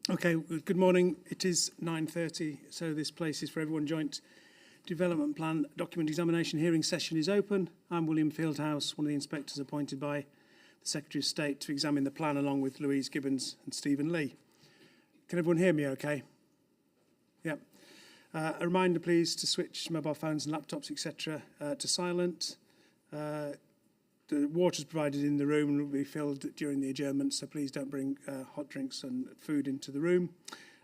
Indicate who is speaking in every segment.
Speaker 1: Okay, well, good morning. It is 9:30, so this place is for everyone. Joint Development Plan Document Examination Hearing session is open. I'm William Fieldhouse, one of the inspectors appointed by the Secretary of State to examine the plan along with Louise Gibbons and Stephen Lee. Can everyone hear me okay? Yeah. A reminder, please, to switch mobile phones and laptops, etc., to silent. The water is provided in the room and will be filled during the adjournment, so please don't bring hot drinks and food into the room.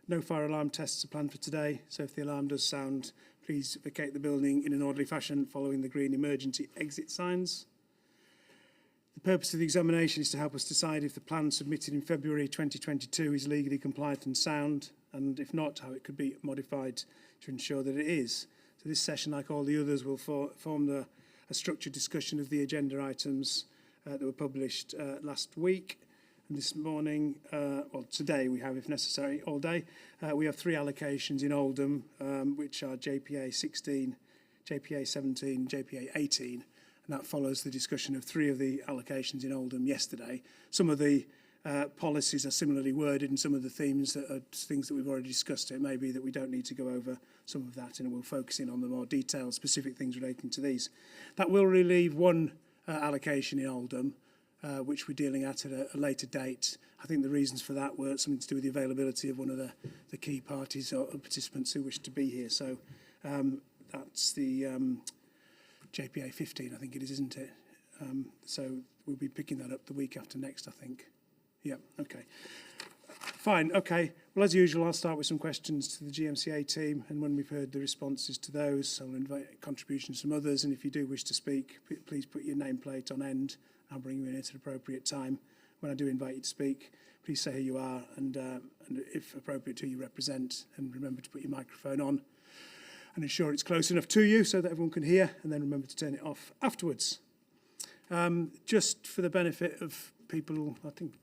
Speaker 1: No fire alarm tests are planned for today, so if the alarm does sound, please vacate the building in an orderly fashion following the green emergency exit signs. The purpose of the examination is to help us decide if the plan submitted in February 2022 is legally compliant and sound, and if not, how it could be modified to ensure that it is. So this session, like all the others, will form a structured discussion of the agenda items that were published last week. And this morning, well, today we have, if necessary, all day, we have 3 allocations in Oldham, which are JPA 16, JPA 17, JPA 18. And that follows the discussion of 3 of the allocations in Oldham yesterday. Some of the policies are similarly worded, and some of the themes that are things that we've already discussed. It may be that we don't need to go over some of that, and we'll focus in on the more detailed, specific things relating to these. That will relieve one allocation in Oldham, which we're dealing at a later date. I think the reasons for that were something to do with the availability of one of the key parties or participants who wish to be here. So that's the JPA 15, I think it is, isn't it? So we'll be picking that up the week after next, I think. Yeah, okay. Fine, okay. Well, as usual, I'll start with some questions to the GMCA team, and when we've heard the responses to those, I'll invite contributions from others, and if you do wish to speak, please put your nameplate on end. I'll bring you in at an appropriate time. When I do invite you to speak, please say who you are and if appropriate, who you represent, and remember to put your microphone on and ensure it's close enough to you so that everyone can hear, and then remember to turn it off afterwards. Just for the benefit of people, I think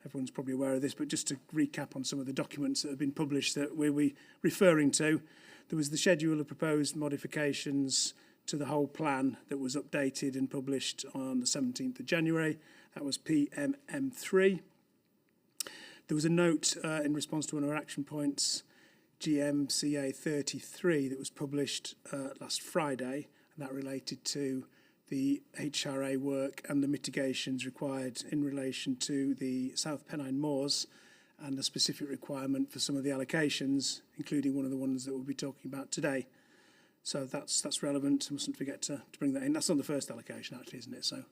Speaker 1: everyone's probably aware of this, but just to recap on some of the documents that have been published that we're referring to, there was the schedule of proposed modifications to the whole plan that was updated and published on the 17th of January. That was PMM3. There was a note in response to one of our action points, GMCA 33, that was published last Friday, and that related to the HRA work and the mitigations required in relation to the South Pennine Moors and the specific requirement for some of the allocations, including one of the ones that we'll be talking about today. So that's relevant. I mustn't forget to bring that in. That's on the first allocation, actually, isn't it? So,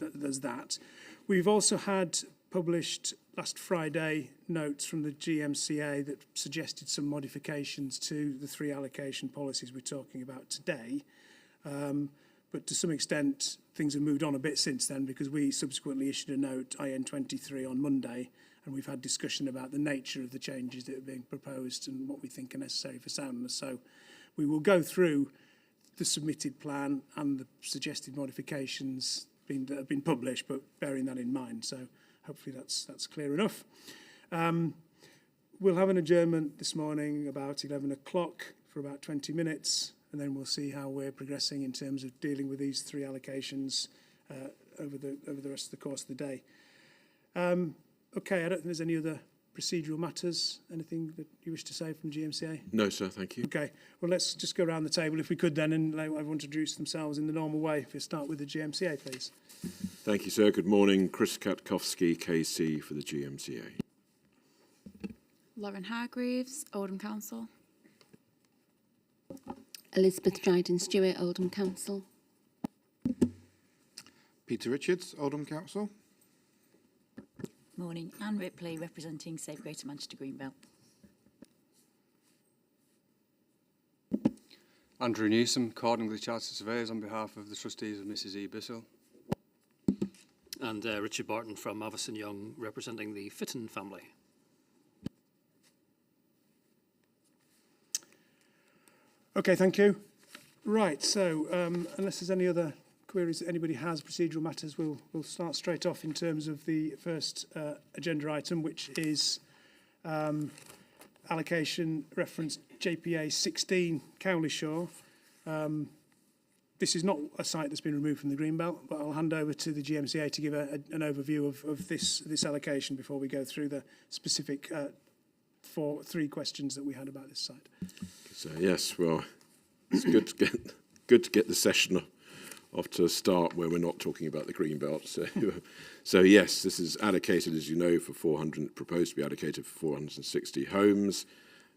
Speaker 1: there's that. We've also had published last Friday notes from the GMCA that suggested some modifications to the 3 allocation policies we're talking about today. But to some extent, things have moved on a bit since then, because we subsequently issued a note, IN23, on Monday, and we've had discussion about the nature of the changes that are being proposed and what we think are necessary for soundness. So we will go through the submitted plan and the suggested modifications that have been published, but bearing that in mind. So hopefully that's clear enough. We'll have an adjournment this morning about 11 o'clock for about 20 minutes, and then we'll see how we're progressing in terms of dealing with these 3 allocations over the rest of the course of the day. Okay, I don't think there's any other procedural matters. Anything that you wish to say from GMCA?
Speaker 2: No, sir, thank you.
Speaker 1: Okay, well, let's just go around the table if we could then, and let everyone introduce themselves in the normal way. If you start with the GMCA, please.
Speaker 2: Thank you, sir. Good morning. Chris Katkowski, KC for the GMCA.
Speaker 3: Lauren Hargreaves, Oldham Council.
Speaker 4: Elizabeth Dryden-Stewart, Oldham Council.
Speaker 5: Peter Richards, Oldham Council.
Speaker 6: Morning, Anne Ripley, representing Save Greater Manchester Greenbelt.
Speaker 7: Andrew Newsom, Cordingly Chartered Surveyors, on behalf of the trustees of Mrs E. Bissell.
Speaker 8: And Richard Barton from Avison Young, representing the Fitton family.
Speaker 1: Okay, thank you. Right, so unless there's any other queries that anybody has, procedural matters, we'll start straight off in terms of the first agenda item, which is allocation reference JPA 16 Cowley Shore. this is not a site that's been removed from the Greenbelt, but I'll hand over to the GMCA to give an overview of this allocation before we go through the specific 3 questions that we had about this site.
Speaker 2: So yes, well, it's good to get the session off to a start where we're not talking about the Greenbelt. So yes, this is allocated, as you know, proposed to be allocated for 460 homes.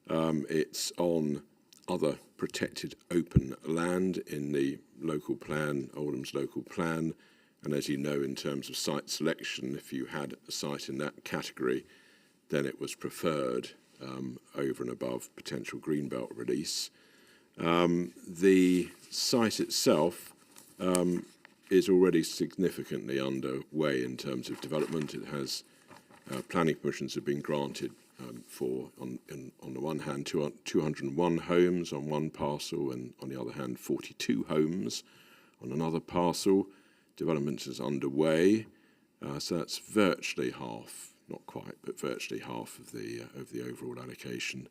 Speaker 2: It's on other protected open land in the local plan, Oldham's local plan. And as you know, in terms of site selection, if you had a site in that category, then it was preferred over and above potential Greenbelt release. The site itself is already significantly underway in terms of development. It has planning permissions have been granted for, on the one hand, 201 homes on one parcel, and on the other hand, 42 homes on another parcel. Development is underway, so that's virtually half, not quite, but virtually half of the overall allocation.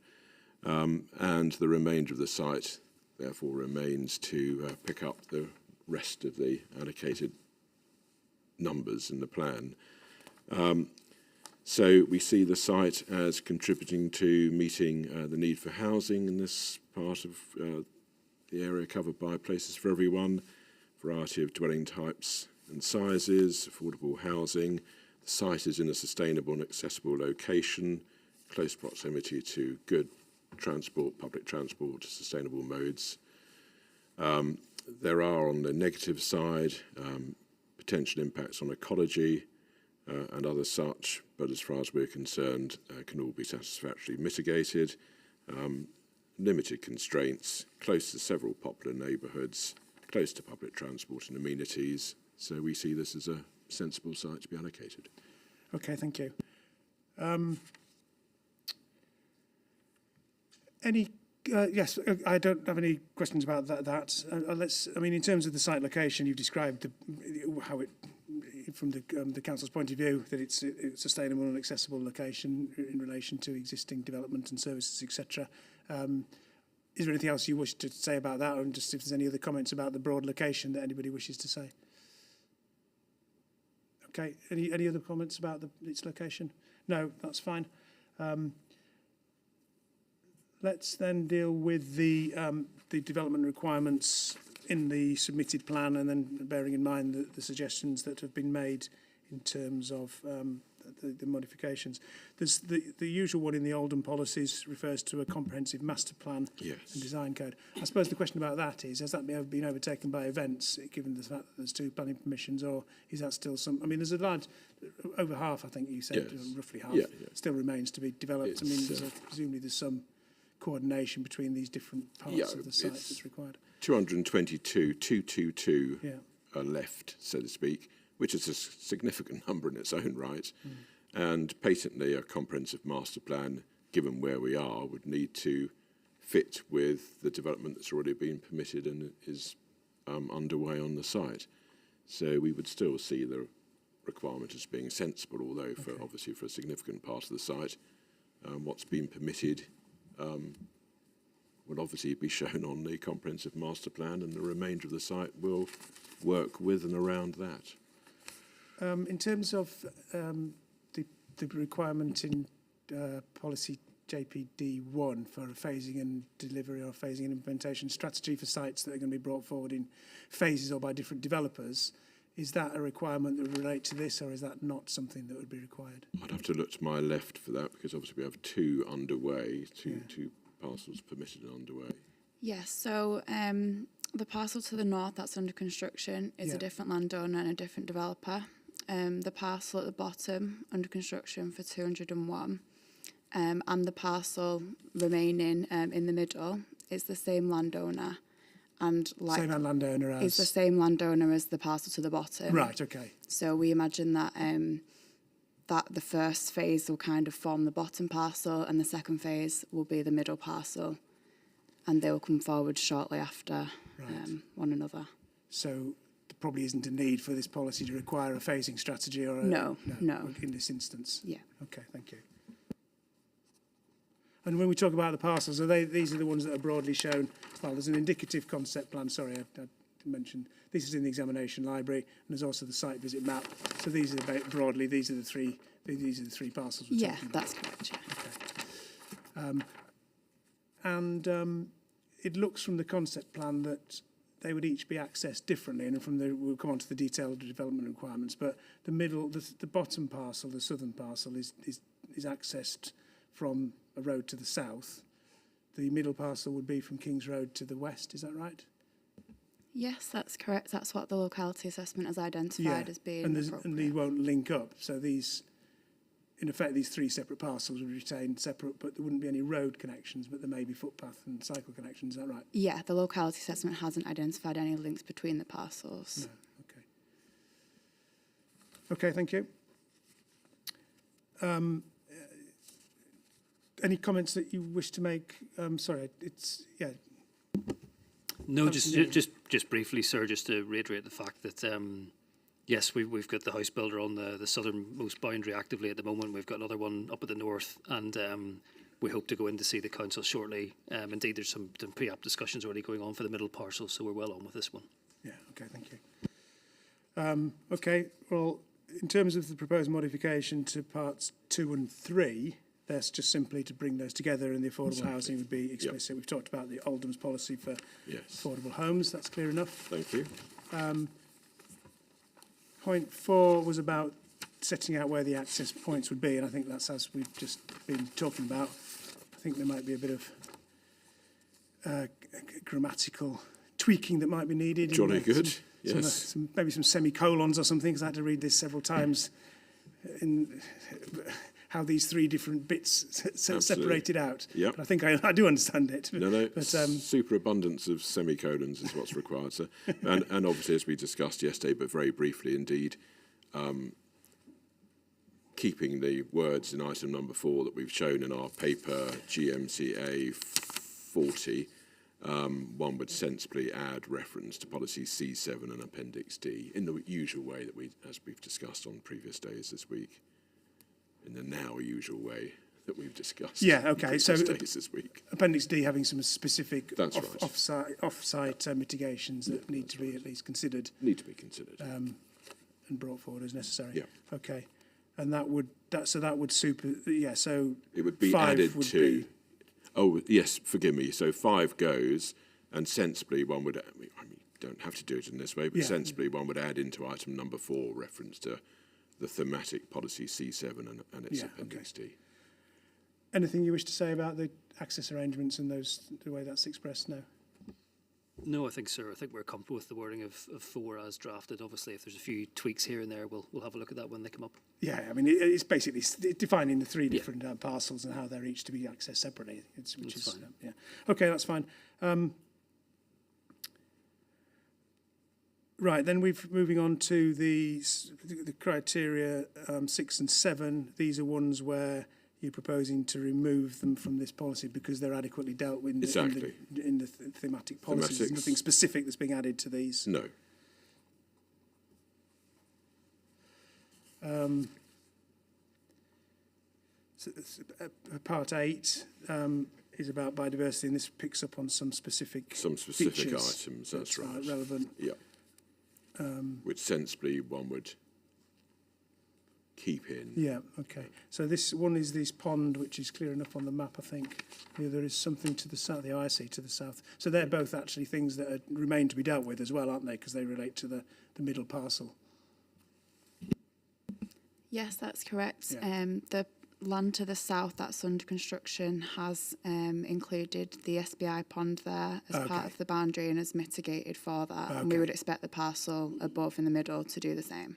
Speaker 2: And the remainder of the site, therefore, remains to pick up the rest of the allocated numbers in the plan. So we see the site as contributing to meeting the need for housing in this part of the area covered by Places for Everyone, variety of dwelling types and sizes, affordable housing. The site is in a sustainable and accessible location, close proximity to good transport, public transport, sustainable modes. There are, on the negative side, potential impacts on ecology and other such, but as far as we're concerned, can all be satisfactorily mitigated. Limited constraints, close to several popular neighbourhoods, close to public transport and amenities. So we see this as a sensible site to be allocated.
Speaker 1: Okay, thank you. Yes, I don't have any questions about that. I mean, in terms of the site location, you've described how it, from the council's point of view, that it's a sustainable and accessible location in relation to existing development and services, etc. Is there anything else you wish to say about that, or just if there's any other comments about the broad location that anybody wishes to say? Okay, any other comments about its location? No, that's fine. Let's then deal with the development requirements in the submitted plan, and then bearing in mind the suggestions that have been made in terms of the modifications. There's the usual one in the Oldham policies refers to a comprehensive master plan
Speaker 2: Yes.
Speaker 1: and design code. I suppose the question about that is, has that been overtaken by events, given the fact that there's 2 planning permissions, or is that still some... I mean, there's a large... Over half, I think you said,
Speaker 2: Yes.
Speaker 1: roughly half,
Speaker 2: Yeah.
Speaker 1: still remains to be developed. I mean, presumably there's some coordination between these different parts of the site that's required.
Speaker 2: 222 are left, so to speak, which is a significant number in its own right. And patently a comprehensive master plan, given where we are, would need to fit with the development that's already been permitted and is underway on the site. So we would still see the requirement as being sensible, although obviously for a significant part of the site, what's been permitted will obviously be shown on the comprehensive master plan, and the remainder of the site will work with and around that.
Speaker 1: In terms of the requirement in policy JPD1 for a phasing and delivery or phasing and implementation strategy for sites that are going to be brought forward in phases or by different developers, is that a requirement that would relate to this, or is that not something that would be required?
Speaker 2: I'd have to look to my left for that, because obviously we have 2 underway, two parcels permitted and underway.
Speaker 3: Yes, so the parcel to the north that's under construction is a different landowner and a different developer. The parcel at the bottom under construction for 201, and the parcel remaining in the middle is the same landowner, and
Speaker 1: Same landowner as...
Speaker 3: is the same landowner as the parcel to the bottom.
Speaker 1: Right, okay.
Speaker 3: So we imagine that that the first phase will kind of form the bottom parcel, and the second phase will be the middle parcel, and they will come forward shortly after one another.
Speaker 1: So there probably isn't a need for this policy to require a phasing strategy or
Speaker 3: No.
Speaker 1: in this instance.
Speaker 3: Yeah.
Speaker 1: Okay, thank you. And when we talk about the parcels, these are the ones that are broadly shown? Well, there's an indicative concept plan. Sorry, I mentioned. This is in the examination library, and there's also the site visit map. So these are about broadly, these are the three parcels we're
Speaker 3: Yeah,
Speaker 1: talking about.
Speaker 3: that's correct. Yeah.
Speaker 1: And it looks from the concept plan that they would each be accessed differently, and we'll come on to the detailed development requirements, but the bottom parcel, the southern parcel, is accessed from a road to the south. The middle parcel would be from King's Road to the west, is that right?
Speaker 3: Yes, that's correct. That's what the locality assessment has identified as being
Speaker 1: and
Speaker 3: appropriate.
Speaker 1: they won't link up, so these, in effect, these three separate parcels would retain separate, but there wouldn't be any road connections, but there may be footpath and cycle connections, is that right?
Speaker 3: Yeah, the locality assessment hasn't identified any links between the parcels.
Speaker 1: No, okay. Okay, thank you. Any comments that you wish to make? Sorry,
Speaker 8: No,
Speaker 1: Absolutely.
Speaker 8: just briefly, sir, just to reiterate the fact that yes, we've got the house builder on the southernmost boundary actively at the moment. We've got another one up at the north, and we hope to go in to see the council shortly. Indeed, there's some pre-app discussions already going on for the middle parcel, so we're well on with this one.
Speaker 1: Yeah, okay, thank you. Okay, well, in terms of the proposed modification to parts 2 and 3, that's just simply to bring those together, and the affordable housing would be explicit. We've talked about the Oldham's policy for affordable homes. That's clear enough.
Speaker 2: Thank you.
Speaker 1: Point 4 was about setting out where the access points would be, and I think that's as we've just been talking about. I think there might be a bit of grammatical tweaking that might be needed.
Speaker 2: Jolly good. Yes.
Speaker 1: Maybe some semicolons or something, because I had to read this several times in how these three different bits separated out.
Speaker 2: Yep.
Speaker 1: But I think I do understand it.
Speaker 2: No,
Speaker 1: But,
Speaker 2: superabundance of semicolons is what's required. So, and obviously, as we discussed yesterday, but very briefly indeed, keeping the words in item number 4 that we've shown in our paper, GMCA 40, one would sensibly add reference to policy C7 and Appendix D in the usual way that as we've discussed on previous days this week. In the now usual way that we've discussed.
Speaker 1: Yeah, okay. So
Speaker 2: days this week.
Speaker 1: Appendix D having some specific
Speaker 2: That's right.
Speaker 1: off-site mitigations that need to be at least considered.
Speaker 2: Need to be considered.
Speaker 1: And brought forward as necessary.
Speaker 2: Yeah.
Speaker 1: Okay. And that would super. Yeah. So
Speaker 2: It would be
Speaker 1: 5
Speaker 2: added
Speaker 1: would
Speaker 2: to.
Speaker 1: be-
Speaker 2: Oh yes, forgive me. So 5 goes, and sensibly one would. I mean, don't have to do it in this way, but
Speaker 1: Yeah.
Speaker 2: sensibly one would add into item number 4 reference to the thematic policy C7 and its
Speaker 1: Yeah,
Speaker 2: Appendix D.
Speaker 1: Anything you wish to say about the access arrangements and the way that's expressed? No.
Speaker 8: No, I think, sir, I think we're comfortable with the wording of 4 as drafted. Obviously, if there's a few tweaks here and there, we'll have a look at that when they come up.
Speaker 1: Yeah, I mean, it's basically defining the 3 different parcels and how they're each to be accessed separately. Which is
Speaker 8: fine.
Speaker 1: yeah. Okay, that's fine. Right, then moving on to the criteria 6 and 7. These are ones where you're proposing to remove them from this policy because they're adequately dealt with
Speaker 2: Exactly.
Speaker 1: in the thematic policies. There's
Speaker 2: Thematics.
Speaker 1: nothing specific that's being added to these.
Speaker 2: No.
Speaker 1: Part 8 is about biodiversity, and this picks up on some specific features
Speaker 2: items. That's
Speaker 1: that are
Speaker 2: right.
Speaker 1: relevant.
Speaker 2: Yeah. Which sensibly one would keep in.
Speaker 1: Yeah, okay. So this one is this pond, which is clear enough on the map, I think. The other is something to the south, the IC to the south. So they're both actually things that remain to be dealt with as well, aren't they? Because they relate to the middle parcel.
Speaker 3: Yes, that's correct.
Speaker 1: Yeah.
Speaker 3: The land to the south that's under construction has included the SBI pond there as part of the boundary and has mitigated for that. And we would expect the parcel above in the middle to do the same.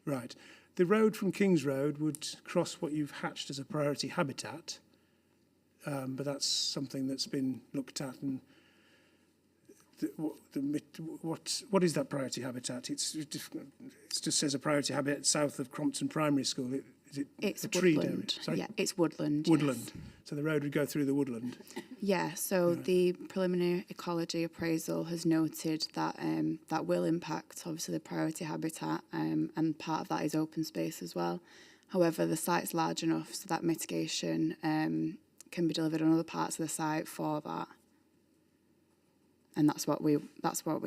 Speaker 1: Right. The road from King's Road would cross what you've hatched as a priority habitat, but that's something that's been looked at. And what is that priority habitat? It just says a priority habitat south of Crompton Primary School.
Speaker 3: It's
Speaker 1: a treed area?
Speaker 3: woodland.
Speaker 1: Sorry?
Speaker 3: Yeah, it's woodland.
Speaker 1: Woodland.
Speaker 3: Yes.
Speaker 1: So the road would go through the woodland.
Speaker 3: Yeah, so the preliminary ecology appraisal has noted that that will impact obviously the priority habitat, and part of that is open space as well. However, the site's large enough so that mitigation can be delivered on other parts of the site for that. and that's what we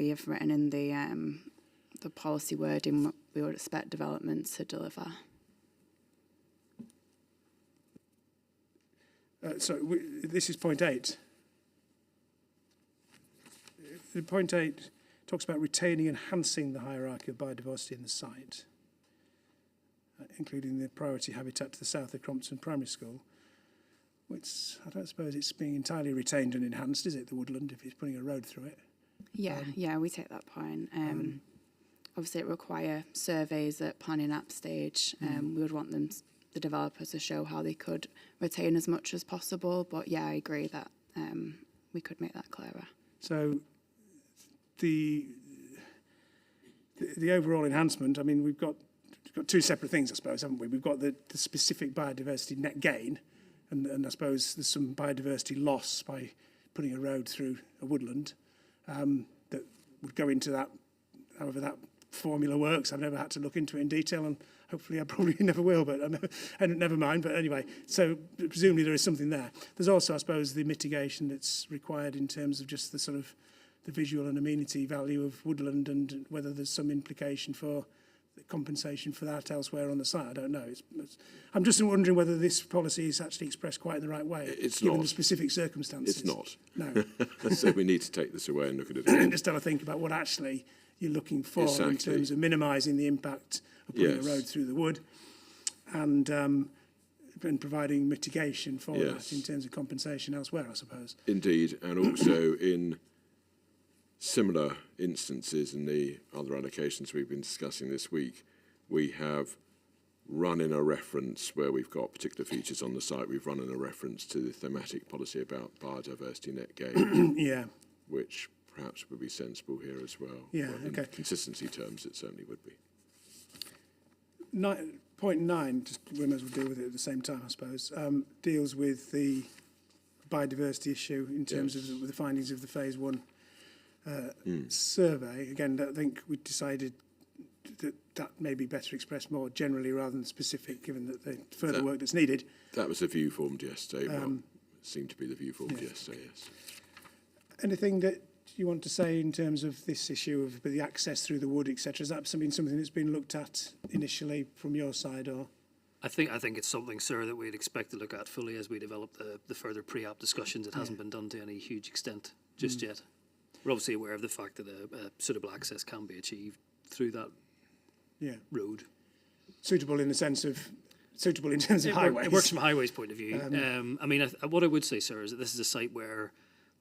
Speaker 3: have written in the policy wording. What we would expect developments to deliver.
Speaker 1: This is point 8. Point 8 talks about retaining and enhancing the hierarchy of biodiversity in the site, including the priority habitat to the south of Crompton Primary School, which I don't suppose it's being entirely retained and enhanced, is it, the woodland, if it's putting a road through it?
Speaker 3: Yeah, we take that point. Obviously, it require surveys at planning app stage. We would want the developers to show how they could retain as much as possible. But yeah, I agree that we could make that clearer.
Speaker 1: So the overall enhancement, I mean, we've got two separate things, I suppose, haven't we? We've got the specific biodiversity net gain, and I suppose there's some biodiversity loss by putting a road through a woodland that would go into that, however that formula works. I've never had to look into it in detail, and hopefully I probably never will, but never mind. But anyway, so presumably there is something there. There's also, I suppose, the mitigation that's required in terms of just the sort of the visual and amenity value of woodland, and whether there's some implication for the compensation for that elsewhere on the site. I don't know. I'm just wondering whether this policy is actually expressed quite in the right way,
Speaker 2: It's
Speaker 1: given
Speaker 2: not.
Speaker 1: the specific circumstances.
Speaker 2: It's not.
Speaker 1: No.
Speaker 2: So we need to take this away and look at it again.
Speaker 1: Just have a think about what actually you're looking for in
Speaker 2: Exactly.
Speaker 1: terms of minimising the impact of putting
Speaker 2: Yes.
Speaker 1: a road through the wood, and providing mitigation for
Speaker 2: Yes.
Speaker 1: that in terms of compensation elsewhere, I suppose.
Speaker 2: Indeed, and also in similar instances in the other allocations we've been discussing this week, we have run in a reference where we've got particular features on the site. We've run in a reference to the thematic policy about biodiversity net gain,
Speaker 1: Yeah.
Speaker 2: which perhaps would be sensible here as well.
Speaker 1: Yeah,
Speaker 2: Well, in
Speaker 1: okay.
Speaker 2: consistency terms, it certainly would be.
Speaker 1: Point 9, just we may as well deal with it at the same time, I suppose, deals with the biodiversity issue in terms
Speaker 2: Yes.
Speaker 1: of the findings of the Phase 1 survey. Again, I think we decided that may be better expressed more generally rather than specific, given that the further work that's needed.
Speaker 2: That was the view formed yesterday. Seemed to be the view formed yesterday, yes.
Speaker 1: Anything that you want to say in terms of this issue of the access through the wood, etc.? Has that something that's been looked at initially from your side, or?
Speaker 8: I think it's something, sir, that we'd expect to look at fully as we develop the further pre-app discussions. It hasn't been done to any huge extent just yet. We're obviously aware of the fact that a suitable access can be achieved through that road.
Speaker 1: Suitable in the sense of suitable in terms of highways.
Speaker 8: It works from a highways point of view. I mean, what I would say, sir, is that this is a site where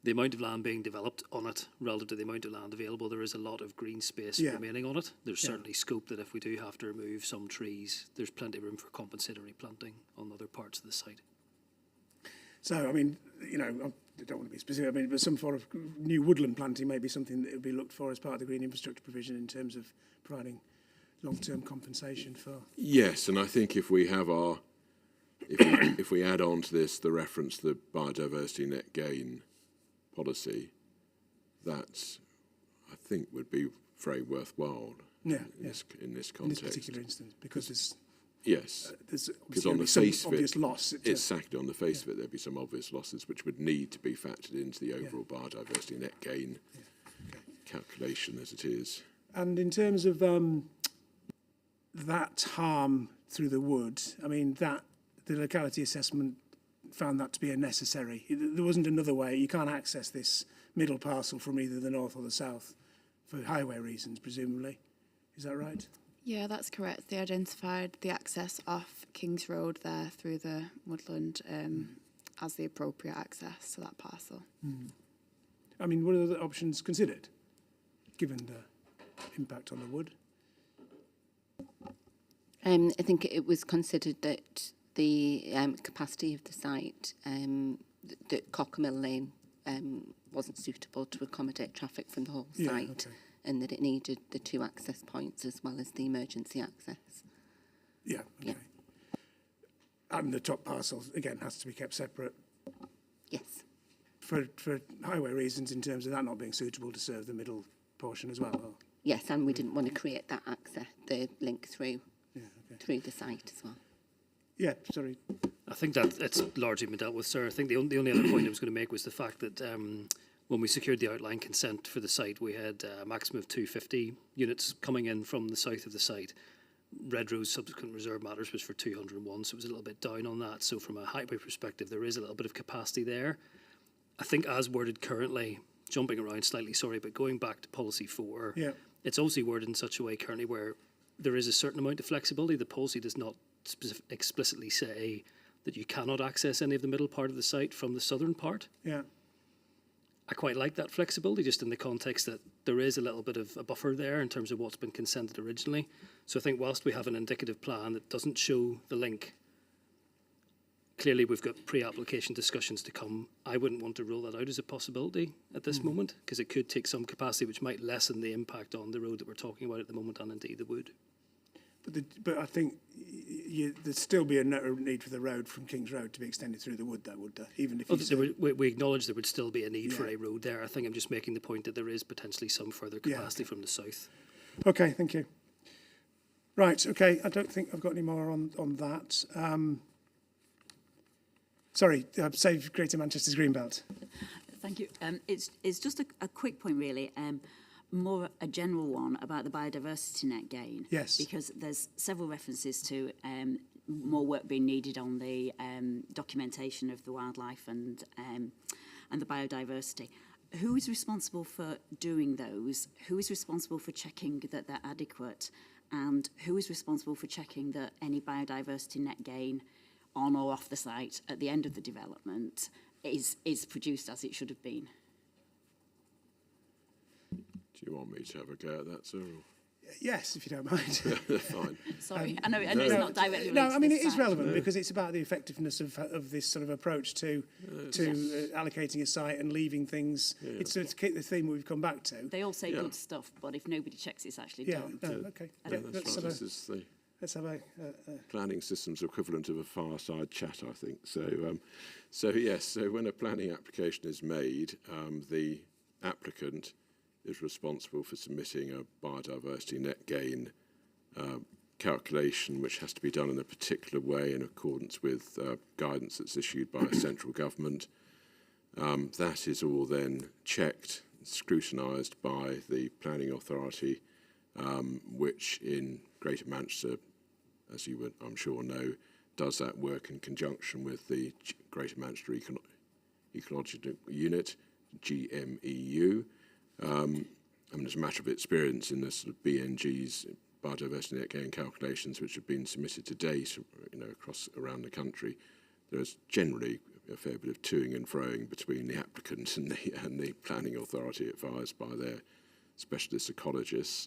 Speaker 8: the amount of land being developed on it relative to the amount of land available, there is a lot of green space remaining on it. There's certainly scope that if we do have to remove some trees, there's plenty of room for compensatory planting on other parts of the site.
Speaker 1: So, I mean, you know, I don't want to be specific, I mean, but some sort of new woodland planting may be something that would be looked for as part of the green infrastructure provision in terms of providing long-term compensation for.
Speaker 2: Yes, and I think if we have if we add on to this the reference to the biodiversity net gain policy, that I think would be very worthwhile in this
Speaker 1: in this
Speaker 2: context.
Speaker 1: particular instance, because there's
Speaker 2: Because
Speaker 1: obviously
Speaker 2: on the
Speaker 1: some
Speaker 2: face of
Speaker 1: obvious
Speaker 2: it,
Speaker 1: loss.
Speaker 2: exactly on the face of it, there'd be some obvious losses which would need to be factored into the overall biodiversity net gain calculation as it is.
Speaker 1: And in terms of that harm through the wood, I mean, that the locality assessment found that to be unnecessary. There wasn't another way. You can't access this middle parcel from either the north or the south for highway reasons, presumably. Is that right?
Speaker 3: Yeah, that's correct. They identified the access off King's Road there through the woodland as the appropriate access to that parcel.
Speaker 1: I mean, what are the options considered, given the impact on the wood?
Speaker 4: I think it was considered that the capacity of the site, that Cockermill Lane wasn't suitable to accommodate traffic from the whole site, and that it needed the 2 access points as well as the emergency access.
Speaker 1: Yeah, okay. And the top parcel, again, has to be kept separate
Speaker 4: Yes.
Speaker 1: for highway reasons in terms of that not being suitable to serve the middle portion as well. Or?
Speaker 4: Yes, and we didn't want to create that access, the link through the site as well.
Speaker 1: Yeah, sorry.
Speaker 8: I think that it's largely been dealt with, sir. I think the only other point I was going to make was the fact that when we secured the outline consent for the site, we had a maximum of 250 units coming in from the south of the site. Redrose subsequent reserve matters was for 201, so it was a little bit down on that. So from a highway perspective, there is a little bit of capacity there. I think as worded currently, jumping around slightly, sorry, but going back to policy 4,
Speaker 1: Yeah.
Speaker 8: it's obviously worded in such a way currently where there is a certain amount of flexibility. The policy does not explicitly say that you cannot access any of the middle part of the site from the southern part.
Speaker 1: Yeah.
Speaker 8: I quite like that flexibility, just in the context that there is a little bit of a buffer there in terms of what's been consented originally. So I think whilst we have an indicative plan that doesn't show the link, clearly we've got pre-application discussions to come. I wouldn't want to rule that out as a possibility at this moment, because it could take some capacity which might lessen the impact on the road that we're talking about at the moment, and indeed the wood.
Speaker 1: But I think there'd still be a need for the road from King's Road to be extended through the wood, though, would there? Even if
Speaker 8: We acknowledge there would still be a need for a road there. I think I'm just making the point that there is potentially some further capacity from the south.
Speaker 1: Okay, thank you. Right, okay, I don't think I've got any more on that. Sorry, Save Greater Manchester's Greenbelt.
Speaker 6: Thank you. It's just a quick point, really. More a general one about the biodiversity net gain.
Speaker 1: Yes.
Speaker 6: Because there's several references to more work being needed on the documentation of the wildlife and the biodiversity. Who is responsible for doing those? Who is responsible for checking that they're adequate? And who is responsible for checking that any biodiversity net gain on or off the site at the end of the development is produced as it should have been?
Speaker 2: Do you want me to have a go at that, sir?
Speaker 1: Yes, if you don't mind.
Speaker 2: Fine.
Speaker 6: Sorry, I know it's not directly related
Speaker 1: No, I mean,
Speaker 6: to
Speaker 1: it
Speaker 6: this
Speaker 1: is
Speaker 6: site.
Speaker 1: relevant because it's about the effectiveness of this sort of approach to allocating a site and leaving things. It's the theme we've come back to.
Speaker 6: They all say good stuff, but if nobody checks, it's actually
Speaker 1: Yeah,
Speaker 6: done.
Speaker 1: no, okay.
Speaker 6: Yeah,
Speaker 1: Yeah,
Speaker 2: That's right. This is the
Speaker 1: let's have a
Speaker 2: planning system's equivalent of a fireside chat, I think. So yes, so when a planning application is made, the applicant is responsible for submitting a biodiversity net gain calculation, which has to be done in a particular way in accordance with guidance that's issued by central government. That is all then checked, scrutinised by the planning authority, which in Greater Manchester, as you would, I'm sure, know, does that work in conjunction with the Greater Manchester Ecological Unit, GMEU. I mean, as a matter of experience in the sort of BNG's biodiversity net gain calculations, which have been submitted to date, across around the country, there's generally a fair bit of toing and froing between the applicant and the planning authority advised by their specialist ecologists.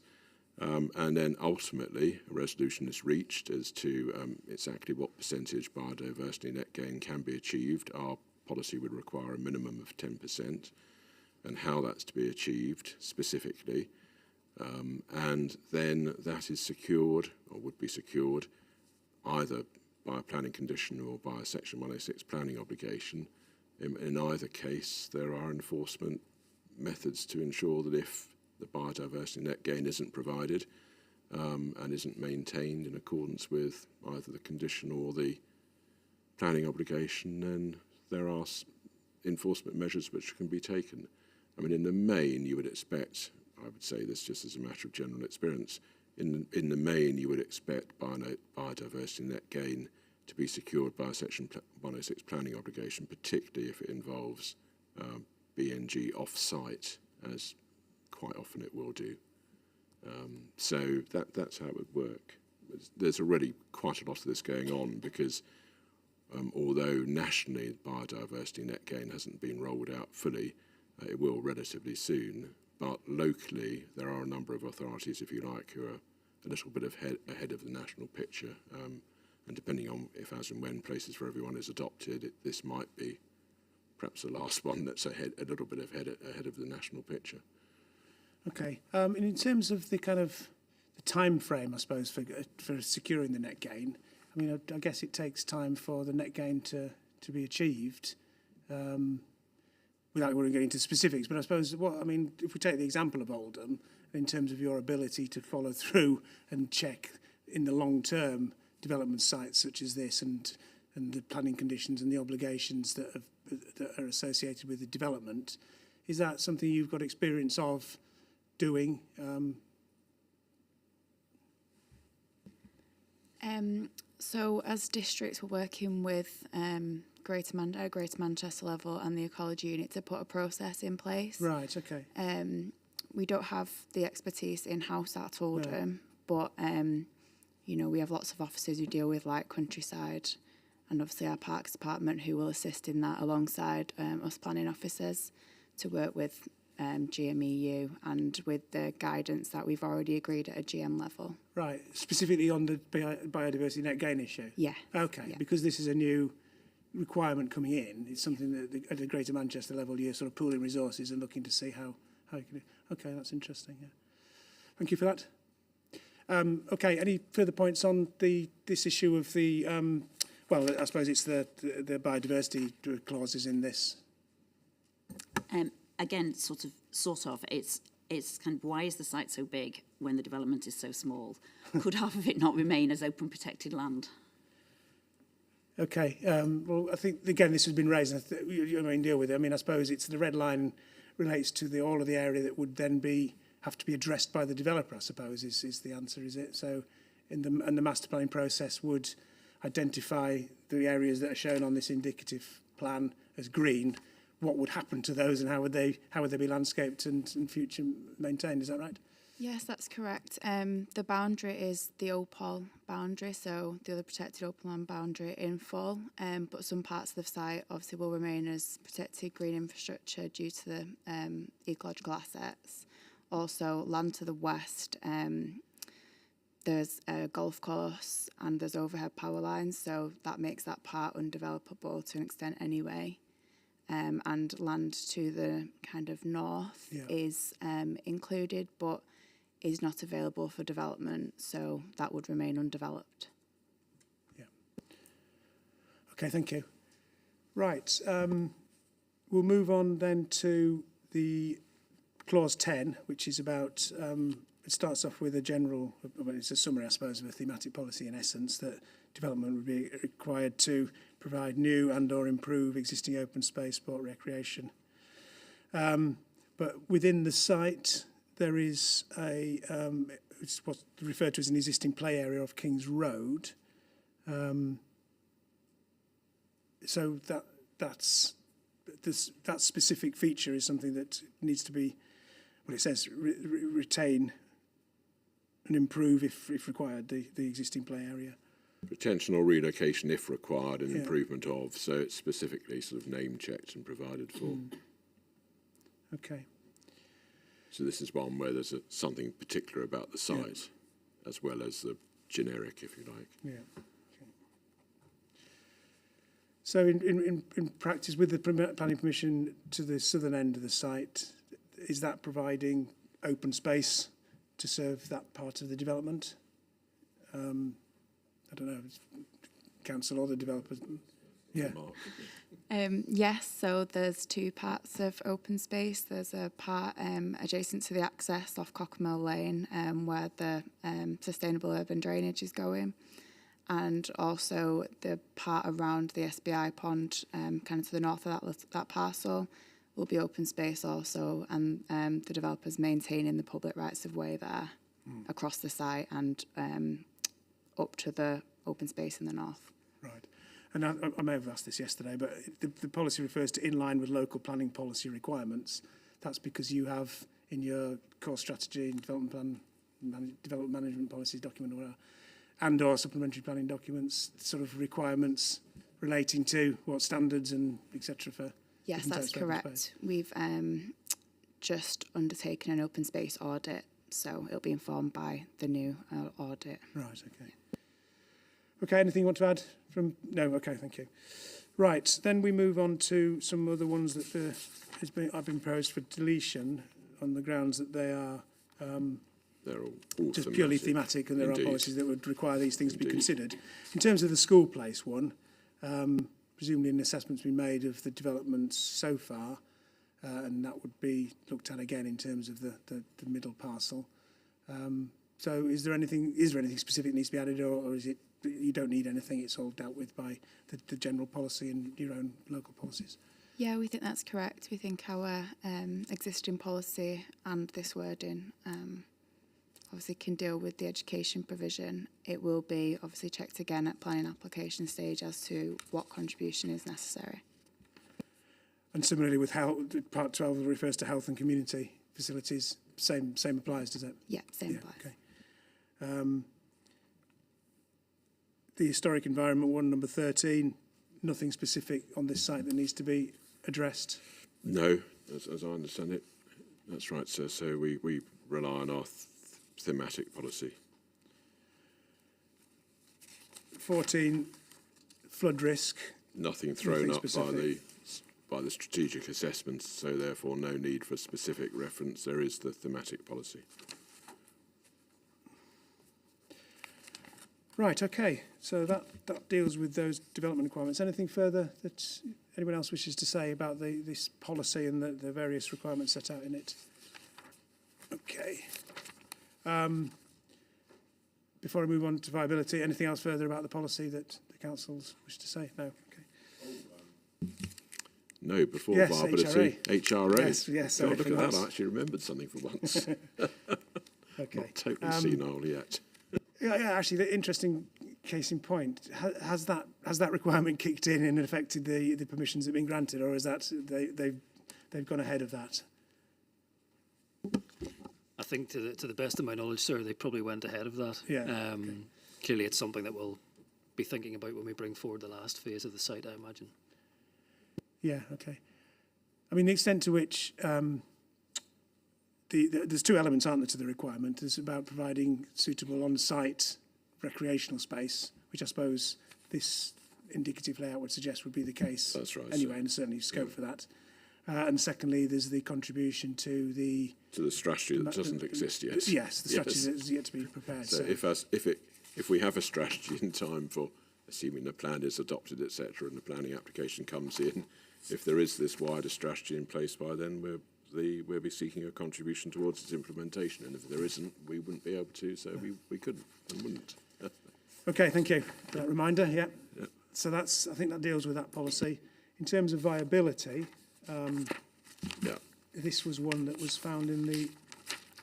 Speaker 2: And then ultimately a resolution is reached as to exactly what percentage biodiversity net gain can be achieved. Our policy would require a minimum of 10%, and how that's to be achieved specifically. And then that is secured, or would be secured, either by a planning condition or by a Section 106 planning obligation. In either case, there are enforcement methods to ensure that if the biodiversity net gain isn't provided and isn't maintained in accordance with either the condition or the planning obligation, then there are enforcement measures which can be taken. I mean, in the main, you would expect, I would say this just as a matter of general experience, in the main, you would expect biodiversity net gain to be secured by a Section 106 planning obligation, particularly if it involves BNG off-site, as quite often it will do. So that's how it would work. There's already quite a lot of this going on because although nationally biodiversity net gain hasn't been rolled out fully, it will relatively soon, but locally there are a number of authorities, if you like, who are a little bit ahead of the national picture, and depending on if, as and when Places for Everyone is adopted, this might be perhaps the last one that's a little bit ahead of the national picture.
Speaker 1: Okay. And in terms of the kind of the time frame, I suppose, for securing the net gain, I mean, I guess it takes time for the net gain to be achieved. Without getting into specifics, but I suppose if we take the example of Oldham, in terms of your ability to follow through and check in the long term development sites such as this and the planning conditions and the obligations that are associated with the development, Is that something you've got experience of doing?
Speaker 3: So as districts, we're working with Greater Manchester level and the ecology unit to put a process in place.
Speaker 1: Right, okay.
Speaker 3: We don't have the expertise in-house at Oldham, but, you know, we have lots of officers who deal with, like, countryside, and obviously our Parks Department who will assist in that alongside us planning officers to work with GMEU and with the guidance that we've already agreed at a GM level.
Speaker 1: Right, specifically on the biodiversity net gain issue?
Speaker 3: Yeah.
Speaker 1: Okay,
Speaker 3: Yeah.
Speaker 1: because this is a new requirement coming in, it's something that at the Greater Manchester level you're sort of pooling resources and looking to see how you can do. Okay, that's interesting, yeah. Thank you for that. Okay, any further points on this issue of the, well, I suppose it's the biodiversity clauses in this?
Speaker 6: Again, sort of, it's kind of, why is the site so big when the development is so small? Could half of it not remain as open protected land?
Speaker 1: Okay, well, I think, again, this has been raised, and you may deal with it. I mean, I suppose it's the red line relates to all of the area that would then have to be addressed by the developer, I suppose, is the answer, is it? So, and the master planning process would identify the areas that are shown on this indicative plan as green. What would happen to those, and how would they be landscaped and future maintained? Is that right?
Speaker 3: Yes, that's correct. The boundary is the OPOL boundary, so the other protected open land boundary in full, but some parts of the site obviously will remain as protected green infrastructure due to the ecological assets. Also, land to the west, there's a golf course and there's overhead power lines, so that makes that part undevelopable to an extent anyway. And land to the kind of north is included, but is not available for development, so that would remain undeveloped.
Speaker 1: Yeah. Okay, thank you. Right, we'll move on then to the clause 10, which is about, it starts off with a general, well, it's a summary, I suppose, of a thematic policy in essence, that development would be required to provide new and or improve existing open space, sport, recreation. But within the site, there is it's what's referred to as an existing play area of King's Road. So that specific feature is something that needs to be, well, it says retain and improve if required, the existing play area.
Speaker 2: Retention or relocation if required, and improvement of. So it's specifically sort of name checked and provided for.
Speaker 1: Okay.
Speaker 2: So this is one where there's something particular about the site, as well as the generic, if you like.
Speaker 1: Yeah. Okay. So in practice, with the planning permission to the southern end of the site, is that providing open space to serve that part of the development? I don't know, council or the developers? Yeah.
Speaker 3: Yes, so there's two parts of open space. There's a part adjacent to the access off Cockermill Lane where the sustainable urban drainage is going, and also the part around the SBI pond, kind of to the north of that parcel, will be open space also, and the developers maintaining the public rights of way there across the site and up to the open space in the north.
Speaker 1: Right. And I may have asked this yesterday, but the policy refers to in line with local planning policy requirements. That's because you have in your core strategy and development plan, development management policies document, or whatever, and or supplementary planning documents, sort of requirements relating to what standards and etc. for.
Speaker 3: Yes, that's correct. We've just undertaken an open space audit, so it'll be informed by the new audit.
Speaker 1: Right. Okay. Okay, anything you want to add from? No, okay, thank you. Right, then we move on to some other ones that have been proposed for deletion on the grounds that they are
Speaker 2: They're all
Speaker 1: just purely thematic, and there
Speaker 2: Indeed.
Speaker 1: are policies that would require these things to be considered. In terms of the school place one, presumably an assessment's been made of the developments so far, and that would be looked at again in terms of the middle parcel. So is there anything specific that needs to be added, or is it you don't need anything, it's all dealt with by the general policy and your own local policies?
Speaker 3: Yeah, we think that's correct. We think our existing policy and this wording obviously can deal with the education provision. It will be obviously checked again at planning application stage as to what contribution is necessary.
Speaker 1: And similarly with health, part 12 refers to health and community facilities. Same applies, does it?
Speaker 3: Yeah, same applies.
Speaker 1: Okay. The historic environment one, number 13, nothing specific on this site that needs to be addressed.
Speaker 2: No, as I understand it, that's right, sir. So we rely on our thematic policy.
Speaker 1: 14, flood risk.
Speaker 2: Nothing thrown
Speaker 1: Nothing
Speaker 2: up
Speaker 1: specific.
Speaker 2: by the strategic assessment, so therefore no need for specific reference. There is the thematic policy.
Speaker 1: Right, okay. So that deals with those development requirements. Anything further that anyone else wishes to say about this policy and the various requirements set out in it? Okay. Before I move on to viability, anything else further about the policy that the councils wish to say? No? Okay.
Speaker 2: No, before
Speaker 1: Yes,
Speaker 2: viability. HRA.
Speaker 1: Yes,
Speaker 2: God,
Speaker 1: sorry
Speaker 2: look
Speaker 1: for
Speaker 2: at that.
Speaker 1: that.
Speaker 2: I actually remembered something for once.
Speaker 1: Okay.
Speaker 2: Not totally senile yet.
Speaker 1: Yeah, actually, the interesting case in point. Has that requirement kicked in and affected the permissions that have been granted, or is that they've gone ahead of that?
Speaker 8: I think to the best of my knowledge, sir, they probably went ahead of that.
Speaker 1: Yeah, okay.
Speaker 8: Clearly, it's something that we'll be thinking about when we bring forward the last phase of the site, I imagine.
Speaker 1: Yeah, okay. I mean, the extent to which there's two elements, aren't there, to the requirement. There's about providing suitable on-site recreational space, which I suppose this indicative layout would suggest would be the case.
Speaker 2: That's right,
Speaker 1: anyway,
Speaker 2: sir.
Speaker 1: and certainly scope for that. And secondly, there's the contribution to the
Speaker 2: strategy that doesn't exist yet.
Speaker 1: Yes, the strategy that is yet to be prepared.
Speaker 2: So if we have a strategy in time for, assuming the plan is adopted, etc., and the planning application comes in, if there is this wider strategy in place by then, we'll be seeking a contribution towards its implementation. And if there isn't, we wouldn't be able to, so we couldn't and wouldn't.
Speaker 1: Okay, thank you for that reminder. Yeah. So I think that deals with that policy. In terms of viability, this was one that was found in the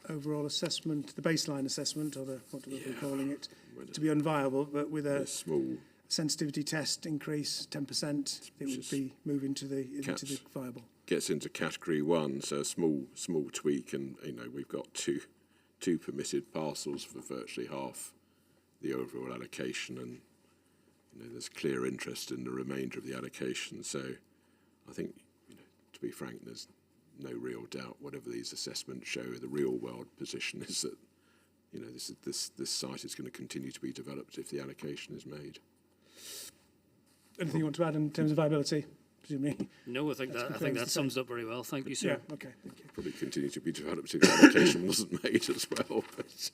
Speaker 1: overall assessment, the baseline assessment, or what are we calling it, to be unviable, but with a
Speaker 2: small
Speaker 1: sensitivity test increase, 10%, it would be moving into the viable.
Speaker 2: Gets into category 1, so a small tweak, and we've got two permitted parcels for virtually half the overall allocation, and there's clear interest in the remainder of the allocation. So I think, to be frank, there's no real doubt whatever these assessments show, the real world position is that this site is going to continue to be developed if the allocation is made.
Speaker 1: Anything you want to add in terms of viability? Presumably.
Speaker 8: No, I think that sums up very well. Thank you, sir.
Speaker 1: Yeah, okay, thank you.
Speaker 2: Probably continue to be developed if the allocation wasn't made as well. But,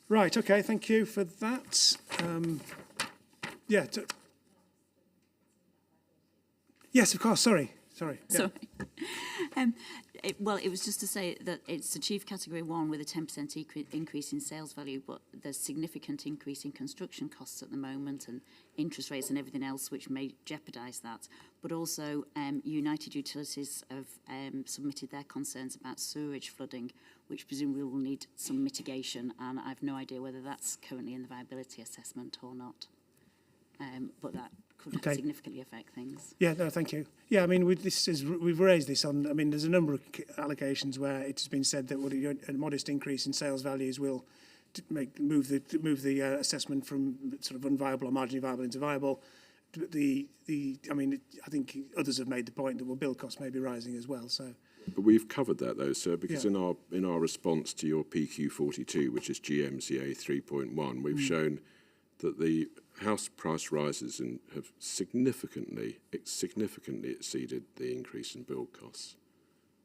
Speaker 1: Right, okay, thank you for that. Yes, of course, sorry. Yeah.
Speaker 6: Sorry. It was just to say that it's achieved category 1 with a 10% increase in sales value, but there's significant increase in construction costs at the moment and interest rates and everything else which may jeopardise that. But also United Utilities have submitted their concerns about sewerage flooding, which presumably will need some mitigation, and I've no idea whether that's currently in the viability assessment or not. But that could significantly affect things.
Speaker 1: Yeah, no, thank you. Yeah, I mean, we've raised this on. I mean, there's a number of allegations where it has been said that a modest increase in sales values will move the assessment from sort of unviable or marginally viable into viable. I think others have made the point that build costs may be rising as well. So.
Speaker 2: But we've covered that though, sir, because in our response to your PQ42, which is GMCA 3.1, we've shown that the house price rises have significantly exceeded the increase in build costs.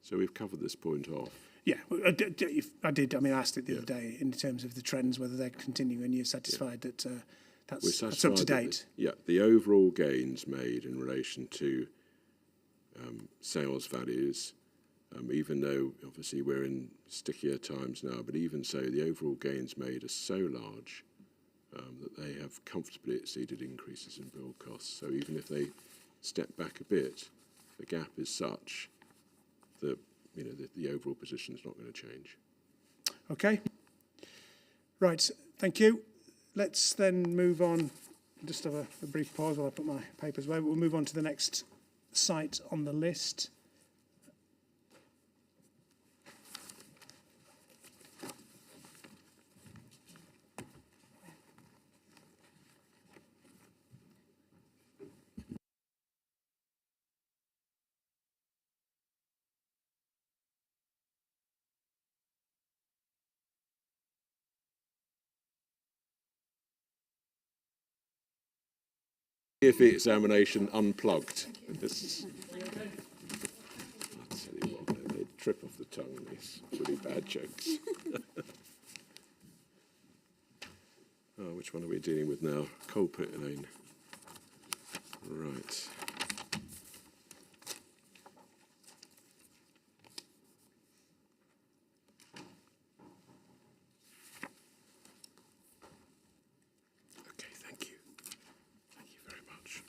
Speaker 2: So we've covered this point off.
Speaker 1: Yeah, I did. I mean, I asked it the other day in terms of the trends, whether they're continuing, and you're satisfied that that's up to date.
Speaker 2: The overall gains made in relation to sales values, even though obviously we're in stickier times now, but even so, the overall gains made are so large that they have comfortably exceeded increases in build costs. So even if they step back a bit, the gap is such that, you know, the overall position is not going to change.
Speaker 1: Okay. Right, thank you. Let's then move on. Just have a brief pause while I put my papers away. We'll move on to the next site on the list.
Speaker 2: CFE examination unplugged. This is, I'll tell you what, they trip off the tongue, these really bad jokes. Oh, which one are we dealing with now? Coal Pit Lane. Right. Okay, thank you. Thank you very much.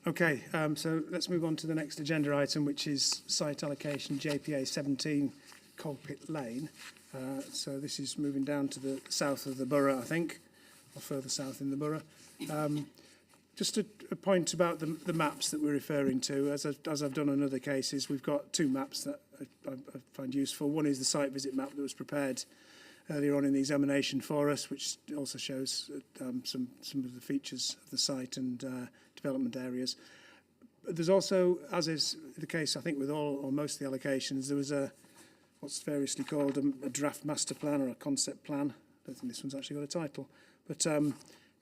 Speaker 1: Okay, so let's move on to the next agenda item, which is site allocation JPA 17 Coalpit Lane. So this is moving down to the south of the borough, I think, or further south in the borough. Just a point about the maps that we're referring to. As I've done in other cases, we've got two maps that I find useful. One is the site visit map that was prepared earlier on in the examination for us, which also shows some of the features of the site and development areas. But there's also, as is the case, I think, with all or most of the allocations, there was what's variously called a draft master plan or a concept plan. I don't think this one's actually got a title. But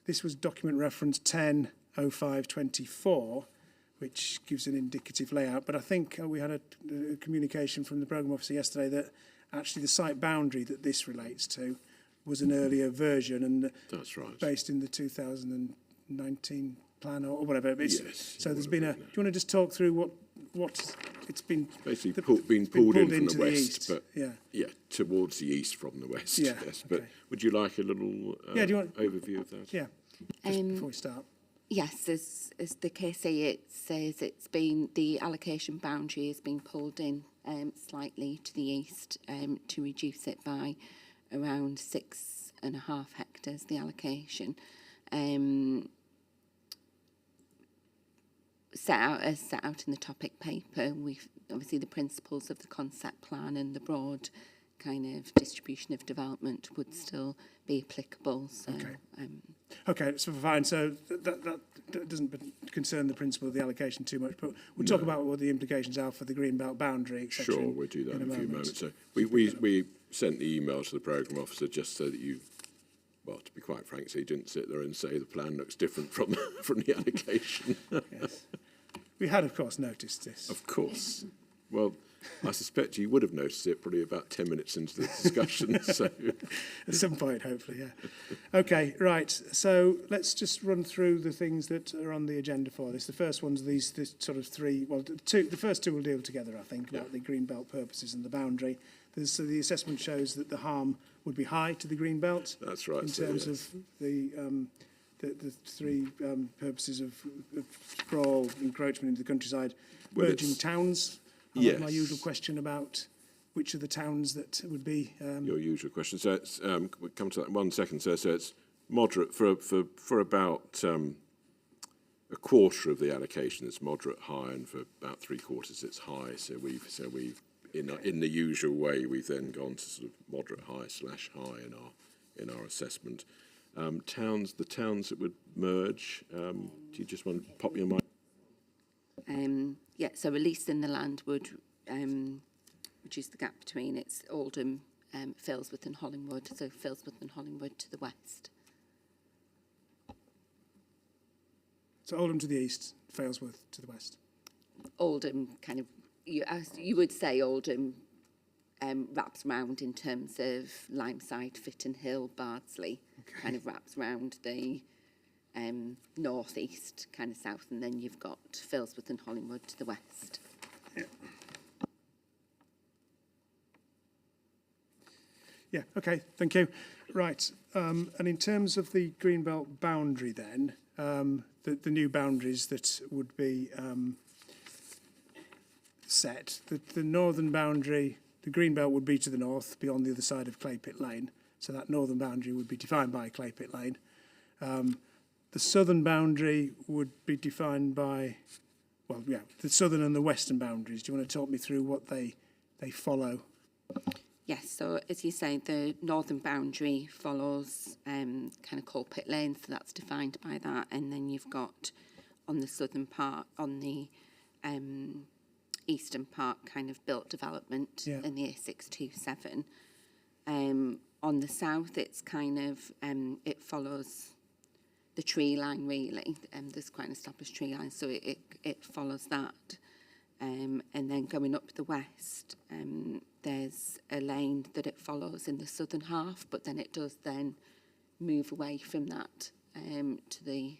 Speaker 1: this was document reference 10/05/24, which gives an indicative layout. But I think we had a communication from the programme officer yesterday that actually the site boundary that this relates to was an earlier version, and
Speaker 2: That's right.
Speaker 1: based in the 2019 plan or whatever.
Speaker 2: Yes,
Speaker 1: So there's been a. Do you want to just talk through what it's been?
Speaker 2: Basically
Speaker 1: been
Speaker 2: pulled in from
Speaker 1: into
Speaker 2: the west,
Speaker 1: east.
Speaker 2: but
Speaker 1: Yeah.
Speaker 2: towards the east from the west.
Speaker 1: Yeah,
Speaker 2: Yes, but
Speaker 1: okay.
Speaker 2: would you like a little
Speaker 1: Yeah, do you want-
Speaker 2: overview of that?
Speaker 1: Yeah. Just before we start.
Speaker 4: Yes, as the KC it says, it's been the allocation boundary has been pulled in slightly to the east to reduce it by around 6.5 hectares. The allocation set out in the topic paper. We've obviously the principles of the concept plan and the broad kind of distribution of development would still be applicable. So,
Speaker 1: Okay. Okay, so fine. So that doesn't concern the principle of the allocation too much, but we'll talk about what the implications are for the Greenbelt boundary, etc.
Speaker 2: Sure, we'll do that in a few moments. So we sent the email to the programme officer just so that you, well, to be quite frank, so he didn't sit there and say the plan looks different from the allocation.
Speaker 1: Yes. We had, of course, noticed this.
Speaker 2: Of course. Well, I suspect you would have noticed it probably about 10 minutes into the discussion. So
Speaker 1: At some point, hopefully, yeah. Okay, right. So let's just run through the things that are on the agenda for this. The first one's this sort of three. Well, the first two will deal together, I think, about the Greenbelt purposes and the boundary. So the assessment shows that the harm would be high to the Greenbelt.
Speaker 2: That's right.
Speaker 1: In
Speaker 2: So,
Speaker 1: terms
Speaker 2: yes.
Speaker 1: of the three purposes of sprawl, encroachment into the countryside,
Speaker 2: Well,
Speaker 1: merging
Speaker 2: it's-
Speaker 1: towns. I
Speaker 2: Yes.
Speaker 1: have my usual question about which of the towns that would be.
Speaker 2: Your usual question. So it's we'll come to that in 1 second. So it's moderate for about a quarter of the allocation. It's moderate high, and for about 3/4 it's high. So we've in the usual way we've then gone to sort of moderate high / high in our assessment. The towns that would merge. Do you just want to pop your mic?
Speaker 4: yeah, so releasing the land would reduce the gap between its Oldham, Failsworth and Hollingwood, so Failsworth and Hollingwood to the west.
Speaker 1: So Oldham to the east, Failsworth to the west.
Speaker 4: Oldham kind of, you would say Oldham wraps round in terms of Limeside, Fitton Hill, Bardsley, kind of wraps round the north, east, kind of south, and then you've got Filsworth and Hollingwood to the west.
Speaker 1: Yeah, okay, thank you. Right, and in terms of the Greenbelt boundary then, the new boundaries that would be set, the northern boundary, the Greenbelt would be to the north, beyond the other side of Claypit Lane, so that northern boundary would be defined by Claypit Lane. The southern boundary would be defined by, well, yeah, the southern and the western boundaries. Do you want to talk me through what they follow?
Speaker 4: Yes, so as you say, the northern boundary follows kind of Coalpit Lane, so that's defined by that. And then you've got on the southern part, on the eastern part, kind of built development in the A627. On the south, it's kind of, it follows the tree line, really. There's quite an established tree line, so it follows that. And then going up the west, there's a lane that it follows in the southern half, but then it does then move away from that to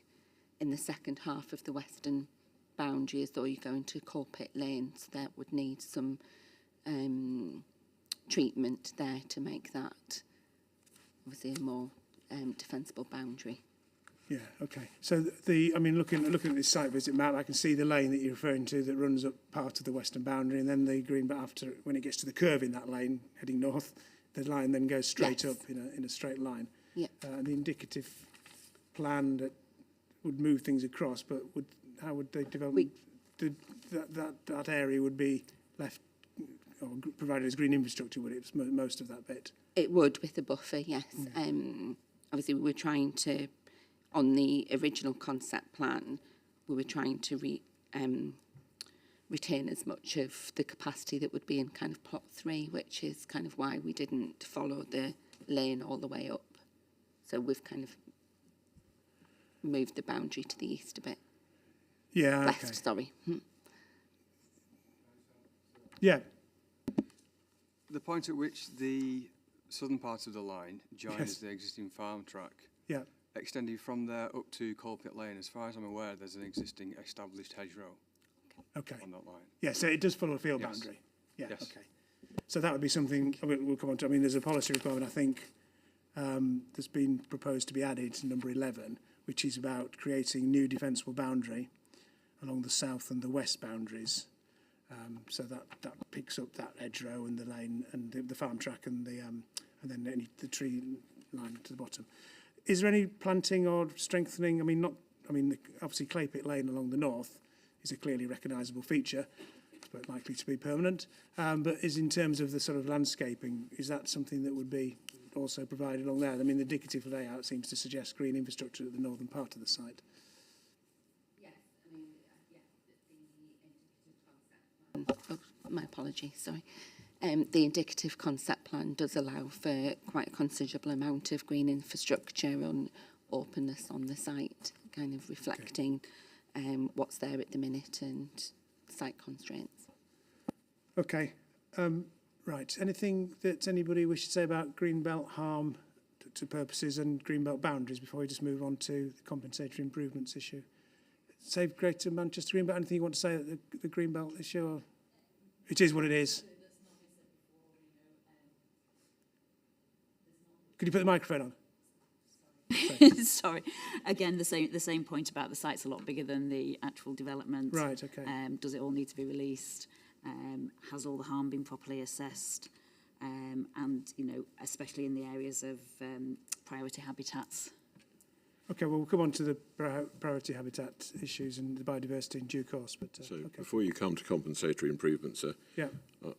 Speaker 4: in the second half of the western boundary, as though you're going to Coalpit Lane, so that would need some treatment there to make that obviously a more defensible boundary.
Speaker 1: Yeah, okay. So I mean, looking at this site visit map, I can see the lane that you're referring to that runs up part of the western boundary, and then the Greenbelt after, when it gets to the curve in that lane heading north, the line then goes straight up in a straight line.
Speaker 4: Yeah.
Speaker 1: The indicative plan that would move things across, but how would they develop? That area would be left or provided as green infrastructure, would it? Most of that bit.
Speaker 4: It would, with a buffer, yes. Yeah. Obviously, we were trying to, on the original concept plan, we were trying to retain as much of the capacity that would be in kind of plot 3, which is kind of why we didn't follow the lane all the way up. So we've kind of moved the boundary to the east a bit.
Speaker 1: Yeah,
Speaker 4: Left,
Speaker 1: okay.
Speaker 4: sorry.
Speaker 1: Yeah.
Speaker 7: The point at which the southern part of the line joins the existing farm track, extending from there up to Coalpit Lane, as far as I'm aware, there's an existing established hedgerow on that line.
Speaker 1: Yeah, so it does follow a field boundary. Yeah, okay. So that would be something we'll come on to. I mean, there's a policy requirement, I think, that's been proposed to be added to number 11, which is about creating new defensible boundary along the south and the west boundaries. So that picks up that hedgerow and the lane and the farm track and then the tree line to the bottom. Is there any planting or strengthening? Obviously Claypit Lane along the north is a clearly recognisable feature, but likely to be permanent. But is in terms of the sort of landscaping, is that something that would be also provided along there? I mean, the indicative layout seems to suggest green infrastructure at the northern part of the site.
Speaker 4: Oh, my apologies, sorry. The indicative concept plan does allow for quite a considerable amount of green infrastructure and openness on the site, kind of reflecting what's there at the minute and site constraints.
Speaker 1: Okay, right. Anything that anybody wishes to say about Greenbelt harm to purposes and Greenbelt boundaries before we just move on to the compensatory improvements issue? Save Greater Manchester Greenbelt. Anything you want to say at the Greenbelt issue? Or it is what it is. Could you put the microphone on?
Speaker 6: Sorry. Again, the same point about the site's a lot bigger than the actual development.
Speaker 1: Right. Okay.
Speaker 6: Does it all need to be released? Has all the harm been properly assessed? And especially in the areas of priority habitats.
Speaker 1: Okay, well, we'll come on to the priority habitat issues and the biodiversity in due course. But
Speaker 2: Before you come to compensatory improvements,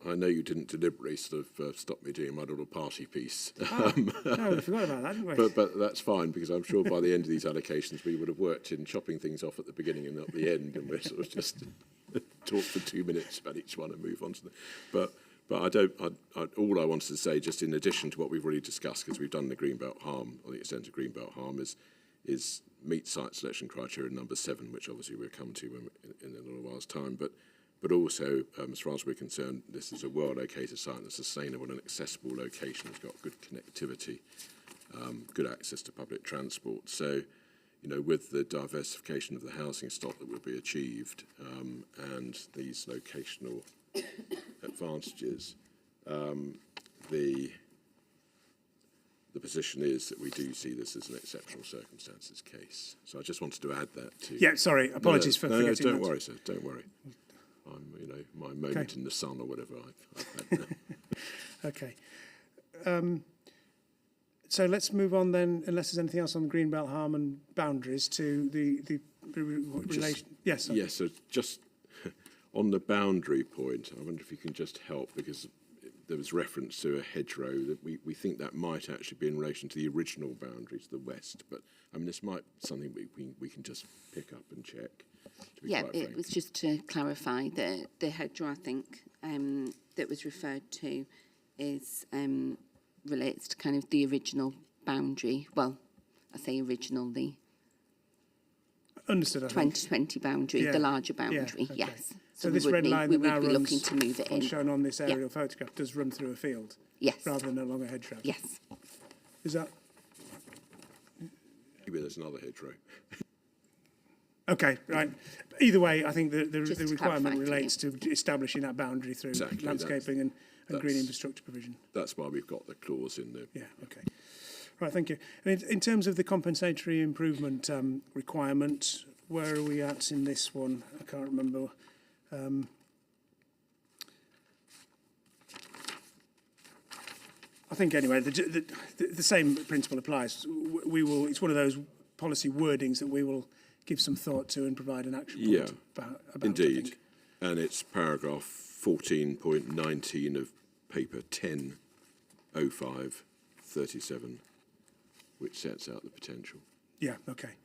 Speaker 2: I know you didn't deliberately sort of stop me doing my little party piece.
Speaker 1: No, we forgot about that, didn't we?
Speaker 2: But that's fine, because I'm sure by the end of these allocations we would have worked in chopping things off at the beginning and at the end, and we're sort of just talk for 2 minutes about each one and move on to the... But all I wanted to say, just in addition to what we've already discussed, because we've done the Greenbelt harm, or the extent of Greenbelt harm, is meet site selection criteria number 7, which obviously we'll come to in a little while's time. But also, as far as we're concerned, this is a well-located site, a sustainable and accessible location. It's got good connectivity, good access to public transport. So, you know, with the diversification of the housing stock that will be achieved and these locational advantages, the position is that we do see this as an exceptional circumstances case. So I just wanted to add that to.
Speaker 1: Yeah, sorry, apologies for forgetting that.
Speaker 2: Don't worry, sir. Don't worry. I'm, you know, my moment in the sun or whatever I've had now.
Speaker 1: Okay. So let's move on then, unless there's anything else on the Greenbelt Harmon boundaries, to the relation. Yes. Sorry.
Speaker 2: Yes. So just on the boundary point, I wonder if you can just help, because there was reference to a hedgerow that we think that might actually be in relation to the original boundary to the west. But I mean, this might be something we can just pick up and check.
Speaker 4: Yeah, it was just to clarify that the hedgerow, I think, that was referred to is relates to kind of the original boundary. Well, I say original, the
Speaker 1: Understood,
Speaker 4: 2020 boundary, the larger boundary,
Speaker 1: okay.
Speaker 4: yes.
Speaker 1: So this red line
Speaker 4: we
Speaker 1: that now
Speaker 4: would be
Speaker 1: runs,
Speaker 4: looking to move it in.
Speaker 1: shown on this aerial photograph, does run through a field,
Speaker 4: Yes.
Speaker 1: rather than along a hedgerow.
Speaker 4: Yes.
Speaker 1: Is that
Speaker 2: Maybe there's another hedgerow.
Speaker 1: okay? Right. Either way, I think the
Speaker 4: Just to
Speaker 1: requirement
Speaker 4: clarify to
Speaker 1: relates to establishing that boundary through
Speaker 2: Exactly,
Speaker 1: landscaping and green
Speaker 2: that's-
Speaker 1: infrastructure provision.
Speaker 2: That's why we've got the clause in there.
Speaker 1: Yeah, okay. Right, thank you. And in terms of the compensatory improvement requirement, where are we at in this one? I can't remember. I think anyway, the same principle applies. We will. It's one of those policy wordings that we will give some thought to and provide an action point
Speaker 2: Yeah,
Speaker 1: about.
Speaker 2: Indeed.
Speaker 1: I think.
Speaker 2: And it's paragraph 14.19 of paper 10/05/37, which sets out the potential.
Speaker 1: Yeah, okay.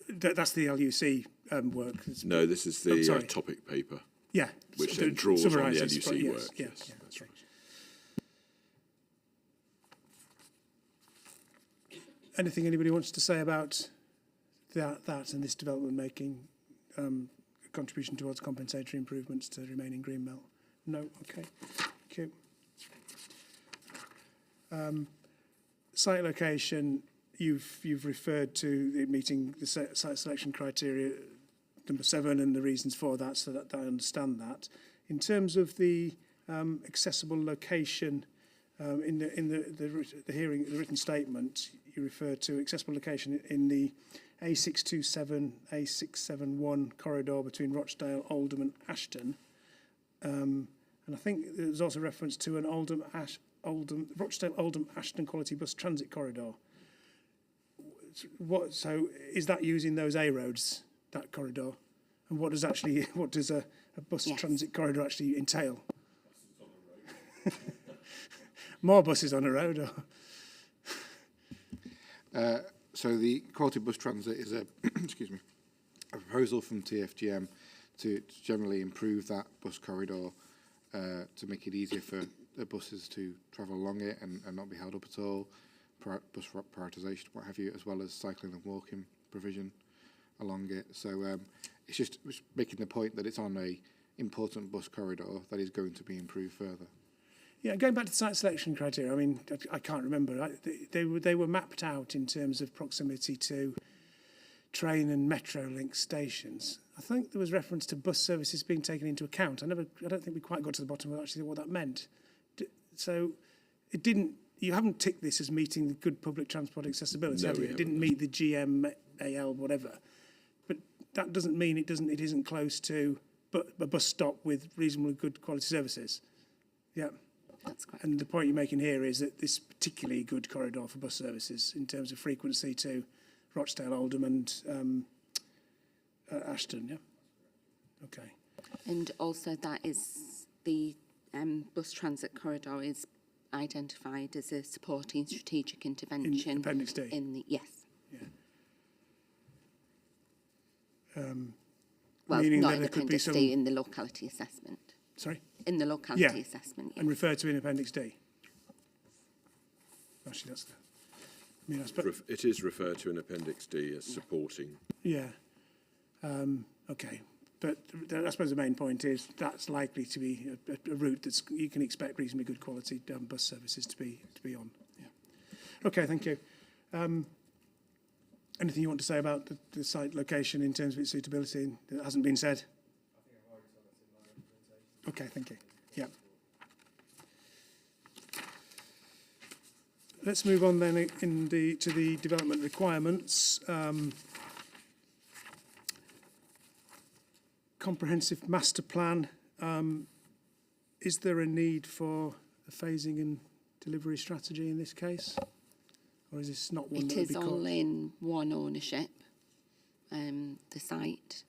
Speaker 1: That's the LUC work.
Speaker 2: No, this is the
Speaker 1: sorry.
Speaker 2: topic paper,
Speaker 1: Yeah.
Speaker 2: which
Speaker 1: so
Speaker 2: then draws on the
Speaker 1: summarises,
Speaker 2: LUC
Speaker 1: yes,
Speaker 2: work.
Speaker 1: yeah,
Speaker 2: Yes,
Speaker 1: yeah,
Speaker 2: that's
Speaker 1: okay.
Speaker 2: right.
Speaker 1: Anything anybody wants to say about that and this development making contribution towards compensatory improvements to the remaining Greenbelt? No? Okay. Thank you. Site location, you've referred to it meeting the site selection criteria number 7 and the reasons for that, so that I understand that. In terms of the accessible location, in the hearing, the written statement, you refer to accessible location in the A627, A671 corridor between Rochdale, Oldham and Ashton. And I think there's also reference to an Rochdale, Oldham, Ashton quality bus transit corridor. So is that using those A roads, that corridor? And what does a bus transit corridor actually entail? More buses on a road? Or?
Speaker 5: So the quality bus transit is a excuse me, a proposal from TfGM to generally improve that bus corridor to make it easier for the buses to travel along it and not be held up at all, bus prioritisation, what have you, as well as cycling and walking provision along it. So it's just making the point that it's on a important bus corridor that is going to be improved further.
Speaker 1: Yeah, going back to the site selection criteria, I mean, I can't remember. They were mapped out in terms of proximity to train and Metrolink stations. I think there was reference to bus services being taken into account. I don't think we quite got to the bottom of actually what that meant. So it didn't. You haven't ticked this as meeting the good public transport accessibility.
Speaker 2: No,
Speaker 1: have you? It didn't meet the GMAL whatever. But that doesn't mean it isn't close to a bus stop with reasonably good quality services. Yeah.
Speaker 4: That's correct.
Speaker 1: And the point you're making here is that this particularly good corridor for bus services in terms of frequency to Rochdale, Oldham and Ashton, yeah? Okay.
Speaker 4: And also that is the bus transit corridor is identified as a supporting strategic intervention.
Speaker 1: In Appendix D?
Speaker 4: Yes.
Speaker 1: Yeah.
Speaker 4: Well,
Speaker 1: Meaning
Speaker 4: not
Speaker 1: that
Speaker 4: in
Speaker 1: there could be
Speaker 4: Appendix
Speaker 1: some...
Speaker 4: D, in the locality assessment.
Speaker 1: Sorry?
Speaker 4: In the locality assessment, yes.
Speaker 1: And refer to in Appendix D? Actually, that's the... I mean, I suppose...
Speaker 2: It is referred to in Appendix D as supporting.
Speaker 1: Yeah. Okay. But I suppose the main point is that's likely to be a route that you can expect reasonably good quality bus services to be on. Yeah. Okay, thank you. Anything you want to say about the site location in terms of its suitability that hasn't been said? Okay, thank you. Yeah. Let's move on then to the development requirements. Comprehensive master plan. Is there a need for a phasing and delivery strategy in this case? Or is this not one
Speaker 4: It
Speaker 1: that would
Speaker 4: is
Speaker 1: be
Speaker 4: all in one ownership, the site.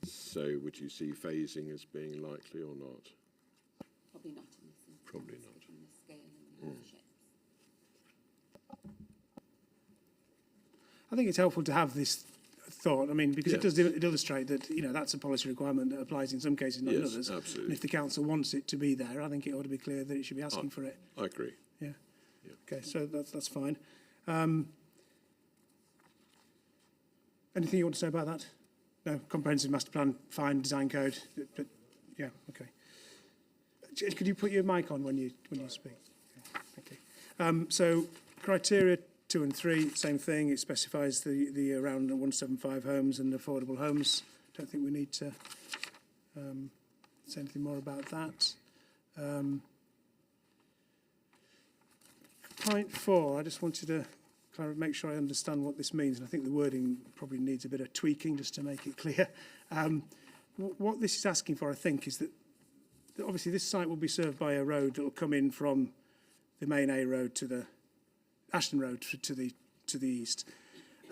Speaker 2: So would you see phasing as being likely or not?
Speaker 4: Probably not in this instance.
Speaker 2: Probably not.
Speaker 4: given the scale and the ownership.
Speaker 1: I think it's helpful to have this thought. I mean, because
Speaker 2: Yes.
Speaker 1: it illustrate that, you know, that's a policy requirement that applies in some cases, not in
Speaker 2: Yes,
Speaker 1: others.
Speaker 2: absolutely.
Speaker 1: And if the council wants it to be there, I think it ought to be clear that it should be asking for it.
Speaker 2: I agree.
Speaker 1: Yeah.
Speaker 2: Yeah.
Speaker 1: Okay, so that's fine. Anything you want to say about that? No, comprehensive master plan, fine, design code, but yeah, okay. Could you put your mic on when you speak? Okay, thank you. So criteria 2 and 3, same thing. It specifies the around 175 homes and affordable homes. Don't think we need to say anything more about that. Point 4, I just wanted to make sure I understand what this means, and I think the wording probably needs a bit of tweaking just to make it clear. What this is asking for, I think, is that obviously this site will be served by a road that will come in from the main A road to the Ashton Road to the east,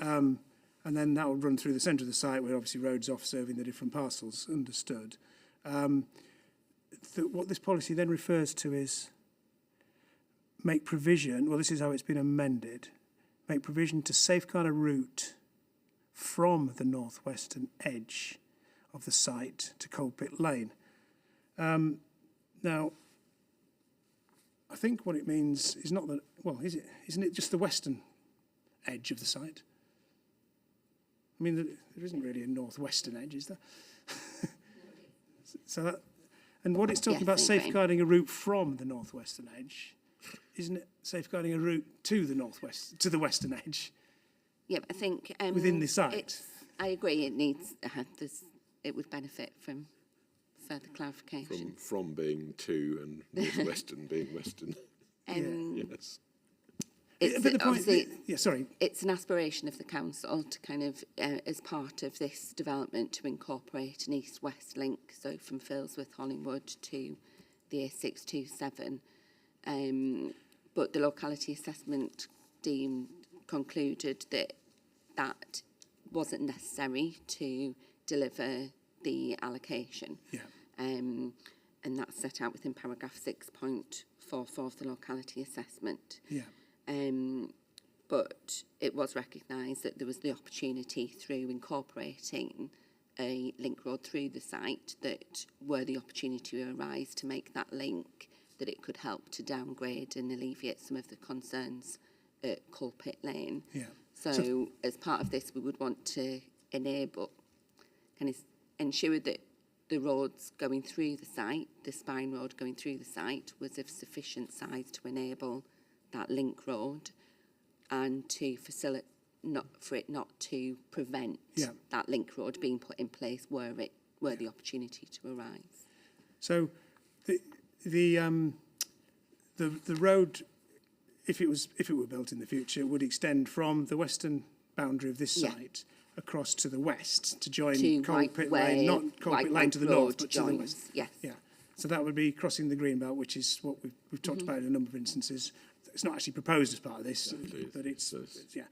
Speaker 1: and then that will run through the centre of the site where obviously roads off serving the different parcels. Understood. What this policy then refers to is make provision. Well, this is how it's been amended. Make provision to safeguard a route from the northwestern edge of the site to Coalpit Lane. Now, I think what it means is not that, well, isn't it just the western edge of the site? I mean, there isn't really a northwestern edge, is there? So that, and what it's talking
Speaker 4: Yes,
Speaker 1: about,
Speaker 4: I agree.
Speaker 1: safeguarding a route from the northwestern edge, isn't it safeguarding a route to the northwest, to the western edge?
Speaker 4: Yeah, I think
Speaker 1: Within the site.
Speaker 4: I agree. It needs. It would benefit from further clarification.
Speaker 2: From being to and northwestern being western. Yes.
Speaker 4: It's
Speaker 1: But the point,
Speaker 4: obviously
Speaker 1: yeah, sorry.
Speaker 4: it's an aspiration of the council to kind of, as part of this development, to incorporate an east-west link, so from Filsworth, Hollingwood to the A627. But the locality assessment team concluded that that wasn't necessary to deliver the allocation.
Speaker 1: Yeah.
Speaker 4: And that's set out within paragraph 6.44 of the locality assessment.
Speaker 1: Yeah.
Speaker 4: But it was recognised that there was the opportunity through incorporating a link road through the site that were the opportunity to arise to make that link, that it could help to downgrade and alleviate some of the concerns at Coalpit Lane.
Speaker 1: Yeah.
Speaker 4: So as part of this, we would want to enable, kind of ensure that the roads going through the site, the spine road going through the site, was of sufficient size to enable that link road and to facilitate, not to prevent that link road being put in place were the opportunity to arise.
Speaker 1: So the road, if it were built in the future, would extend from the western boundary of this site across to the west to join Coalpit Lane, not Coalpit Lane to the north, but to the west.
Speaker 4: Yes.
Speaker 1: Yeah. So that would be crossing the Greenbelt, which is what we've talked about in a number of instances. It's not actually proposed as part of this, but it's yeah.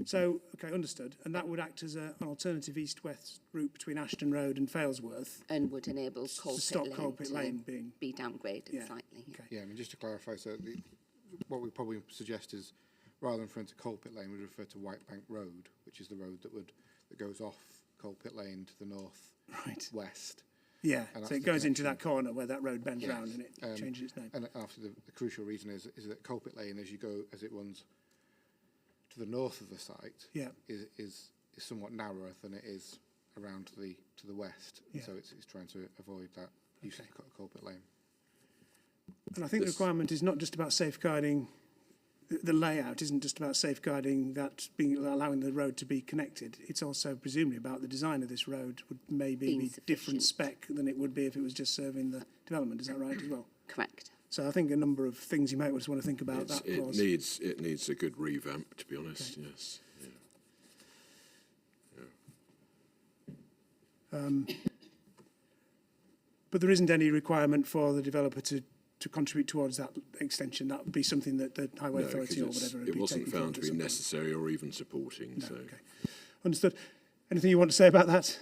Speaker 1: So, okay, understood. And that would act as an alternative east-west route between Ashton Road and Failsworth.
Speaker 4: And would enable
Speaker 1: to stop Coalpit Lane being
Speaker 4: be downgraded
Speaker 1: Yeah.
Speaker 4: slightly.
Speaker 1: Okay.
Speaker 5: Yeah, I mean, just to clarify, so what we probably suggest is, rather than referring to Coalpit Lane, we refer to Whitebank Road, which is the road that goes off Coalpit Lane to the north west.
Speaker 1: Yeah,
Speaker 5: And
Speaker 1: so
Speaker 5: that's
Speaker 1: it
Speaker 5: the
Speaker 1: goes into that
Speaker 5: connection.
Speaker 1: corner where that road bends
Speaker 5: Yes.
Speaker 1: round and it changes its name.
Speaker 5: And after the crucial reason is that Coalpit Lane, as it runs to the north of the site, is somewhat narrower than it is around to the west.
Speaker 1: Yeah.
Speaker 5: So it's trying to avoid that use of Coalpit Lane.
Speaker 1: And I think the requirement is not just about safeguarding the layout isn't just about safeguarding that, allowing the road to be connected. It's also presumably about the design of this road would maybe
Speaker 4: Being
Speaker 1: be different
Speaker 4: sufficient.
Speaker 1: spec than it would be if it was just serving the development. Is that right as well?
Speaker 4: Correct.
Speaker 1: So I think a number of things you might just want to think about that
Speaker 2: It
Speaker 1: clause.
Speaker 2: needs a good revamp, to be honest.
Speaker 1: Okay.
Speaker 2: Yes. Yeah.
Speaker 1: But there isn't any requirement for the developer to contribute towards that extension. That would be something that the Highway
Speaker 2: No,
Speaker 1: Authority or
Speaker 2: because
Speaker 1: whatever would
Speaker 2: it
Speaker 1: be
Speaker 2: wasn't
Speaker 1: taking forward
Speaker 2: found to
Speaker 1: at
Speaker 2: be
Speaker 1: some point.
Speaker 2: necessary or even supporting.
Speaker 1: No,
Speaker 2: so
Speaker 1: okay. Understood. Anything you want to say about that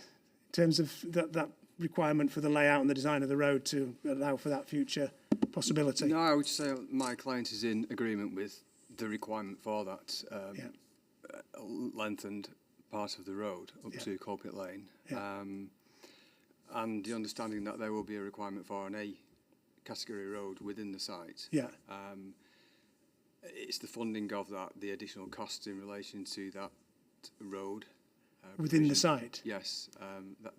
Speaker 1: in terms of that requirement for the layout and the design of the road to allow for that future possibility?
Speaker 7: No, I would say my client is in agreement with the requirement for that lengthened part of the road up to Colpit Lane.
Speaker 1: Yeah.
Speaker 7: And the understanding that there will be a requirement for an A category road within the site.
Speaker 1: Yeah.
Speaker 7: It's the funding of that, the additional costs in relation to that road.
Speaker 1: Within the
Speaker 7: provision.
Speaker 1: site?
Speaker 7: Yes,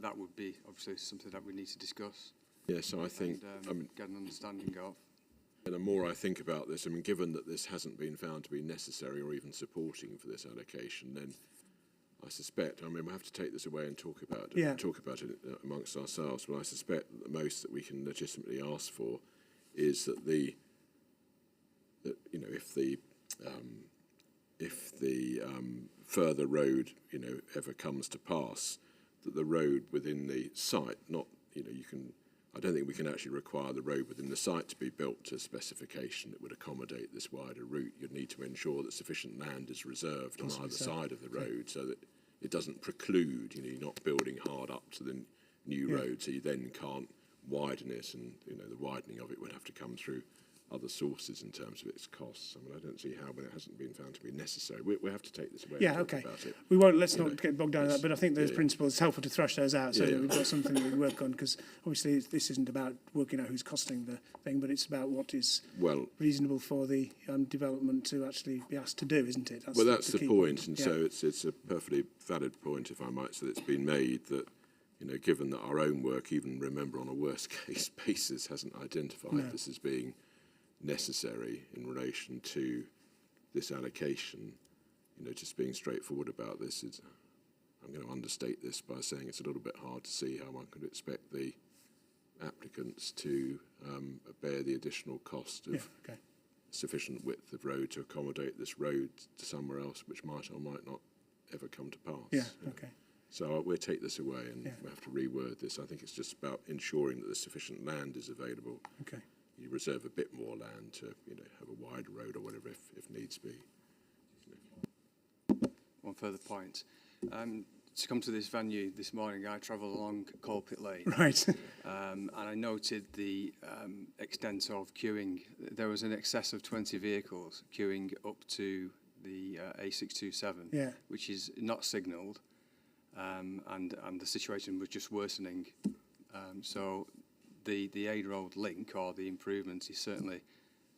Speaker 7: that would be obviously something that we need to discuss.
Speaker 2: yeah, so I think,
Speaker 7: And, get an understanding of.
Speaker 2: and the more I think about this, I mean, given that this hasn't been found to be necessary or even supporting for this allocation, then I suspect, I mean, we'll have to take this away and talk about it amongst ourselves, but I suspect that the most that we can legitimately ask for is that if the further road, ever comes to pass, that the road within the site, I don't think we can actually require the road within the site to be built to specification that would accommodate this wider route. You'd need to ensure that sufficient land is reserved on either side of the road so that it doesn't preclude, you're not building hard up to the new road, so you then can't widen it, and the widening of it would have to come through other sources in terms of its costs. I mean, I don't see how, when it hasn't been found to be necessary. We have to take this away and talk about it.
Speaker 1: We won't, let's not get bogged down in that, but I think those
Speaker 2: yeah.
Speaker 1: principles, it's helpful to thrash those out so that we've got something that we can work on, because obviously this isn't about working out who's costing the thing, but it's about what is reasonable for the development to actually be asked to do, isn't it?
Speaker 2: That's the
Speaker 1: key
Speaker 2: point, and
Speaker 1: yeah.
Speaker 2: so it's a perfectly valid point, if I might say, that's been made, that given that our own work, even remember on a worst case basis, hasn't identified this as being necessary in relation to this allocation, just being straightforward about this is, I'm going to understate this by saying it's a little bit hard to see how one could expect the applicants to bear the additional cost of sufficient width of road to accommodate this road to somewhere else, which might or might not ever come to pass.
Speaker 1: Yeah, okay.
Speaker 2: So we'll take this away and we'll have to reword this. I think it's just about ensuring that there's sufficient land is available.
Speaker 1: Okay.
Speaker 2: You reserve a bit more land to, have a wider road or whatever if needs be.
Speaker 7: One further point. To come to this venue this morning, I travelled along Colpit Lane.
Speaker 1: Right.
Speaker 7: And I noted the extent of queuing. There was an excess of 20 vehicles queuing up to the A627, which is not signalled, and the situation was just worsening. So the A road link or the improvement is certainly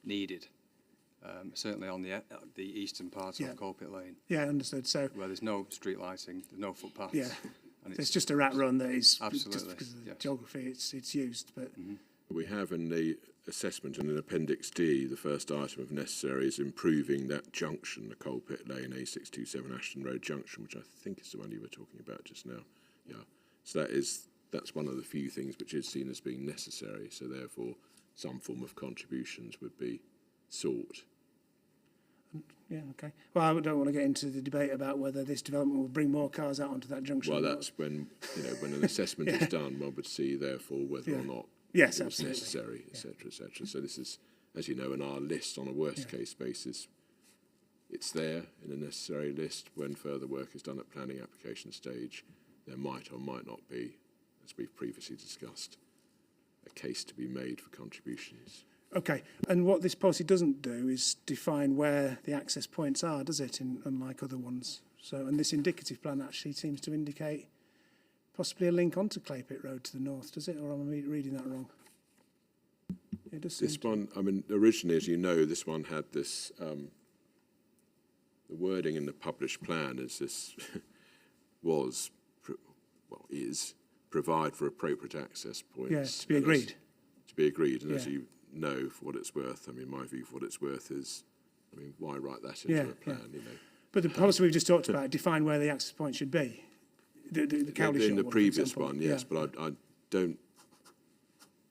Speaker 7: needed, certainly on the eastern part of Colpit Lane.
Speaker 1: Yeah, understood. So
Speaker 7: where there's no street lighting, there's no footpaths.
Speaker 1: Yeah,
Speaker 7: and
Speaker 1: it's just a rat run that is
Speaker 7: absolutely
Speaker 1: just because of the geography it's used. But
Speaker 2: we have in the assessment and in Appendix D, the first item of necessary is improving that junction, the Colpit Lane A627 Ashton Road junction, which I think is the one you were talking about just now. Yeah, so that's one of the few things which is seen as being necessary. So therefore, some form of contributions would be sought.
Speaker 1: Yeah, okay. Well, I don't want to get into the debate about whether this development will bring more cars out onto that junction.
Speaker 2: Well, that's when when an assessment is done, one would see therefore whether or not it was necessary, etc., etc. So this is, as you know, in our list on a worst case basis. It's there in a necessary list. When further work is done at planning application stage, there might or might not be, as we've previously discussed, a case to be made for contributions.
Speaker 1: Okay, and what this policy doesn't do is define where the access points are, does it, unlike other ones? So, and this indicative plan actually seems to indicate possibly a link onto Claypit Road to the north, does it, or am I reading that wrong? It does
Speaker 2: This one, I mean, originally, as you know, this one had this, the wording in the published plan is this is provide for appropriate access points.
Speaker 1: Yes, to be agreed.
Speaker 2: To be agreed, and as you know, for what it's worth, I mean, my view for what it's worth is I mean, why write that into a plan, you know?
Speaker 1: But the policy we've just talked about define where the access point should be. The Cowley
Speaker 2: In the
Speaker 1: one, for
Speaker 2: previous
Speaker 1: example.
Speaker 2: one, yes, but I don't,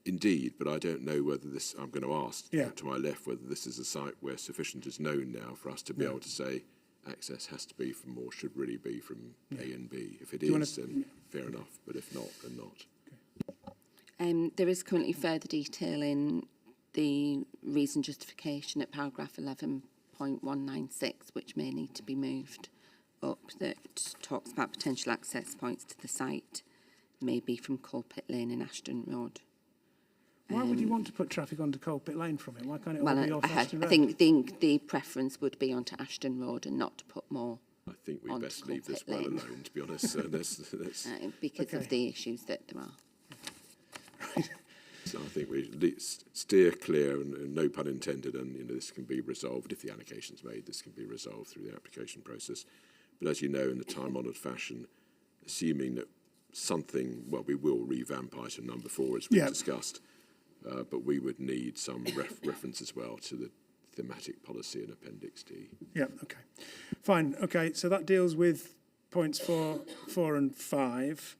Speaker 2: indeed, but I don't know whether this, I'm going to ask to my left whether this is a site where sufficient is known now for us to be able to say access has to be from or should really be from A and B. If it is, then fair enough, but if not, then not.
Speaker 4: There is currently further detail in the reason justification at paragraph 11.196, which may need to be moved up, that talks about potential access points to the site, maybe from Coalpit Lane and Ashton Road.
Speaker 1: Why would you want to put traffic onto Coalpit Lane from it? Why can't it all be off
Speaker 4: I
Speaker 1: Ashton Road?
Speaker 4: think the preference would be onto Ashton Road and not to put more
Speaker 2: I think we
Speaker 4: onto
Speaker 2: best leave this
Speaker 4: Coalpit
Speaker 2: well
Speaker 4: Lane.
Speaker 2: alone, to be honest. So
Speaker 4: Because of the issues that there are.
Speaker 2: So I think we steer clear, and no pun intended, and you know, this can be resolved if the allocation's made. This can be resolved through the application process. But as you know, in the time-honoured fashion, assuming that something, well, we will revamp item number 4 as we discussed, but we would need some reference as well to the thematic policy in Appendix D.
Speaker 1: Yeah, okay. Fine, okay, so that deals with points 4 and 5.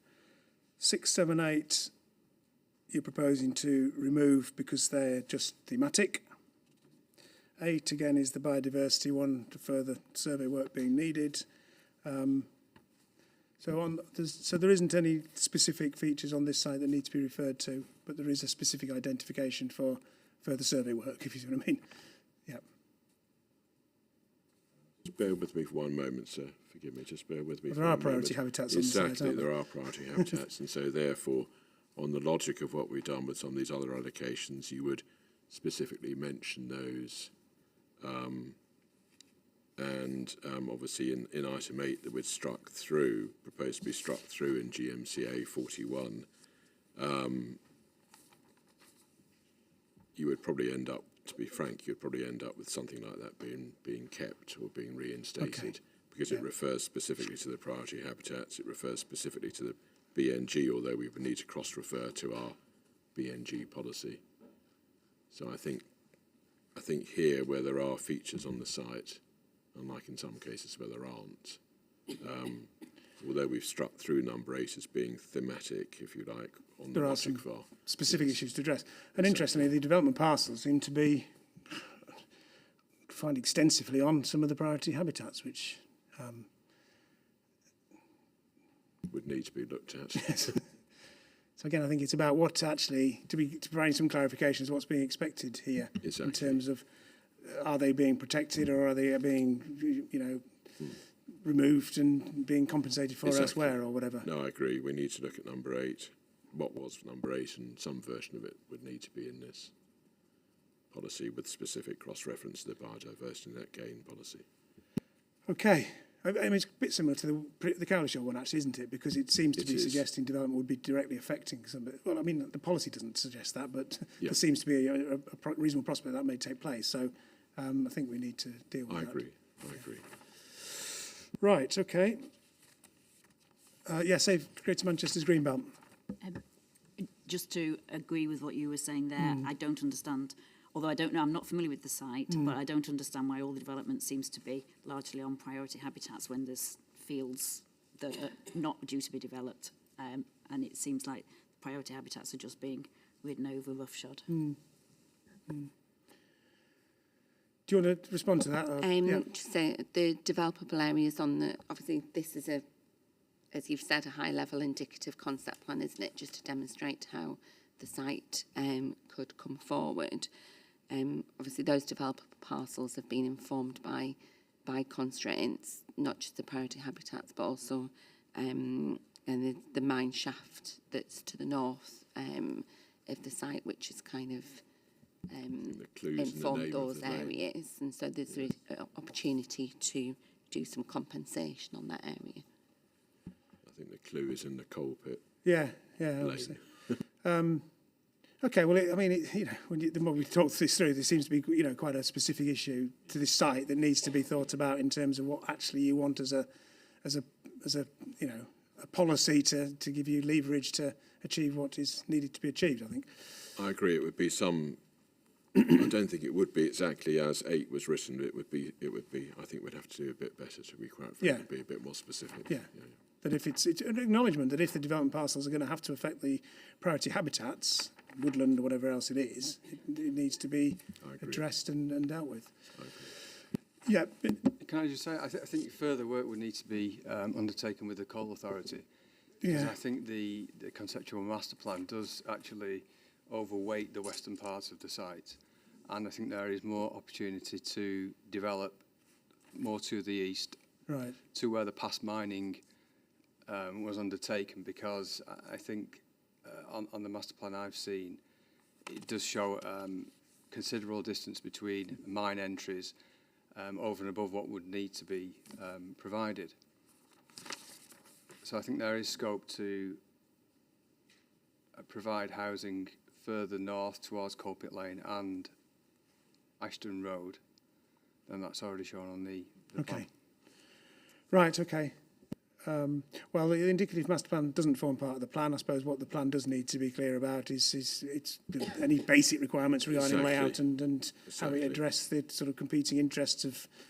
Speaker 1: 6, 7, 8, you're proposing to remove because they're just thematic. 8, again, is the biodiversity one, to further survey work being needed. So there isn't any specific features on this site that need to be referred to, but there is a specific identification for further survey work, if you see what I mean. Yeah.
Speaker 2: Just bear with me for one moment, sir. Forgive me, just bear with me.
Speaker 1: There are priority habitats on the site,
Speaker 2: Exactly,
Speaker 1: aren't there?
Speaker 2: there are priority habitats, and so therefore, on the logic of what we've done with some of these other allocations, you would specifically mention those. Obviously in item 8 that we'd struck through, proposed to be struck through in GMCA 41, you would probably end up, to be frank, you'd probably end up with something like that being kept or being reinstated, because it refers specifically to the priority habitats, it refers specifically to the BNG, although we would need to cross-refer to our BNG policy. So I think here, where there are features on the site, unlike in some cases where there aren't, although we've struck through number 8 as being thematic, if you like, on the logic for
Speaker 1: specific issues to address. And interestingly, the development parcels seem to be defined extensively on some of the priority habitats, which
Speaker 2: would need to be looked at.
Speaker 1: yes. So again, I think it's about what actually, to provide some clarifications of what's being expected here in terms of are they being protected or are they being, removed and being compensated for elsewhere or whatever.
Speaker 2: No, I agree. We need to look at number 8, what was number 8, and some version of it would need to be in this policy with specific cross-reference to the biodiversity net gain policy.
Speaker 1: Okay. I mean, it's a bit similar to the Cowlishaw one, actually, isn't it? Because it seems to be suggesting development would be directly affecting some of it. Well, I mean, the policy doesn't suggest that, but there seems to be a reasonable prospect that may take place. So I think we need to deal with that.
Speaker 2: I agree.
Speaker 1: Right, okay. Save Greater Manchester's Greenbelt.
Speaker 6: Just to agree with what you were saying there, I don't understand, although I don't know, I'm not familiar with the site, but I don't understand why all the development seems to be largely on priority habitats when there's fields that are not due to be developed. And it seems like priority habitats are just being ridden over roughshod.
Speaker 1: Do you want to respond to that?
Speaker 4: Just say the developable areas on the, obviously this is a, as you've said, a high level indicative concept plan, isn't it? Just to demonstrate how the site could come forward. Obviously those developable parcels have been informed by constraints, not just the priority habitats, but also and the mine shaft that's to the north of the site, which is kind of informed those areas, and so there's an opportunity to do some compensation on that area.
Speaker 2: I think the clue is in the coal pit.
Speaker 1: Yeah, obviously. Okay, well, the more we talk this through, there seems to be, quite a specific issue to this site that needs to be thought about in terms of what actually you want as a policy to give you leverage to achieve what is needed to be achieved, I think.
Speaker 2: I agree. It would be some I don't think it would be exactly as 8 was written. It would be. I think we'd have to do a bit better to be quite frank, and be a bit more specific.
Speaker 1: Yeah. That if it's an acknowledgement that if the development parcels are going to have to affect the priority habitats, woodland or whatever else it is, it needs to be addressed and dealt with. Yeah.
Speaker 7: Can I just say, I think further work would need to be undertaken with the Coal Authority. Because I think the conceptual master plan does actually overweight the western parts of the site. And I think there is more opportunity to develop more to the east,
Speaker 1: right,
Speaker 7: to where the past mining was undertaken, because I think on the master plan I've seen, it does show considerable distance between mine entries over and above what would need to be provided. So I think there is scope to provide housing further north towards Coalpit Lane and Ashton Road, and that's already shown on the plan.
Speaker 1: Right, okay. Well, the indicative master plan doesn't form part of the plan. I suppose what the plan does need to be clear about is any basic requirements regarding layout and how it address the sort of competing interests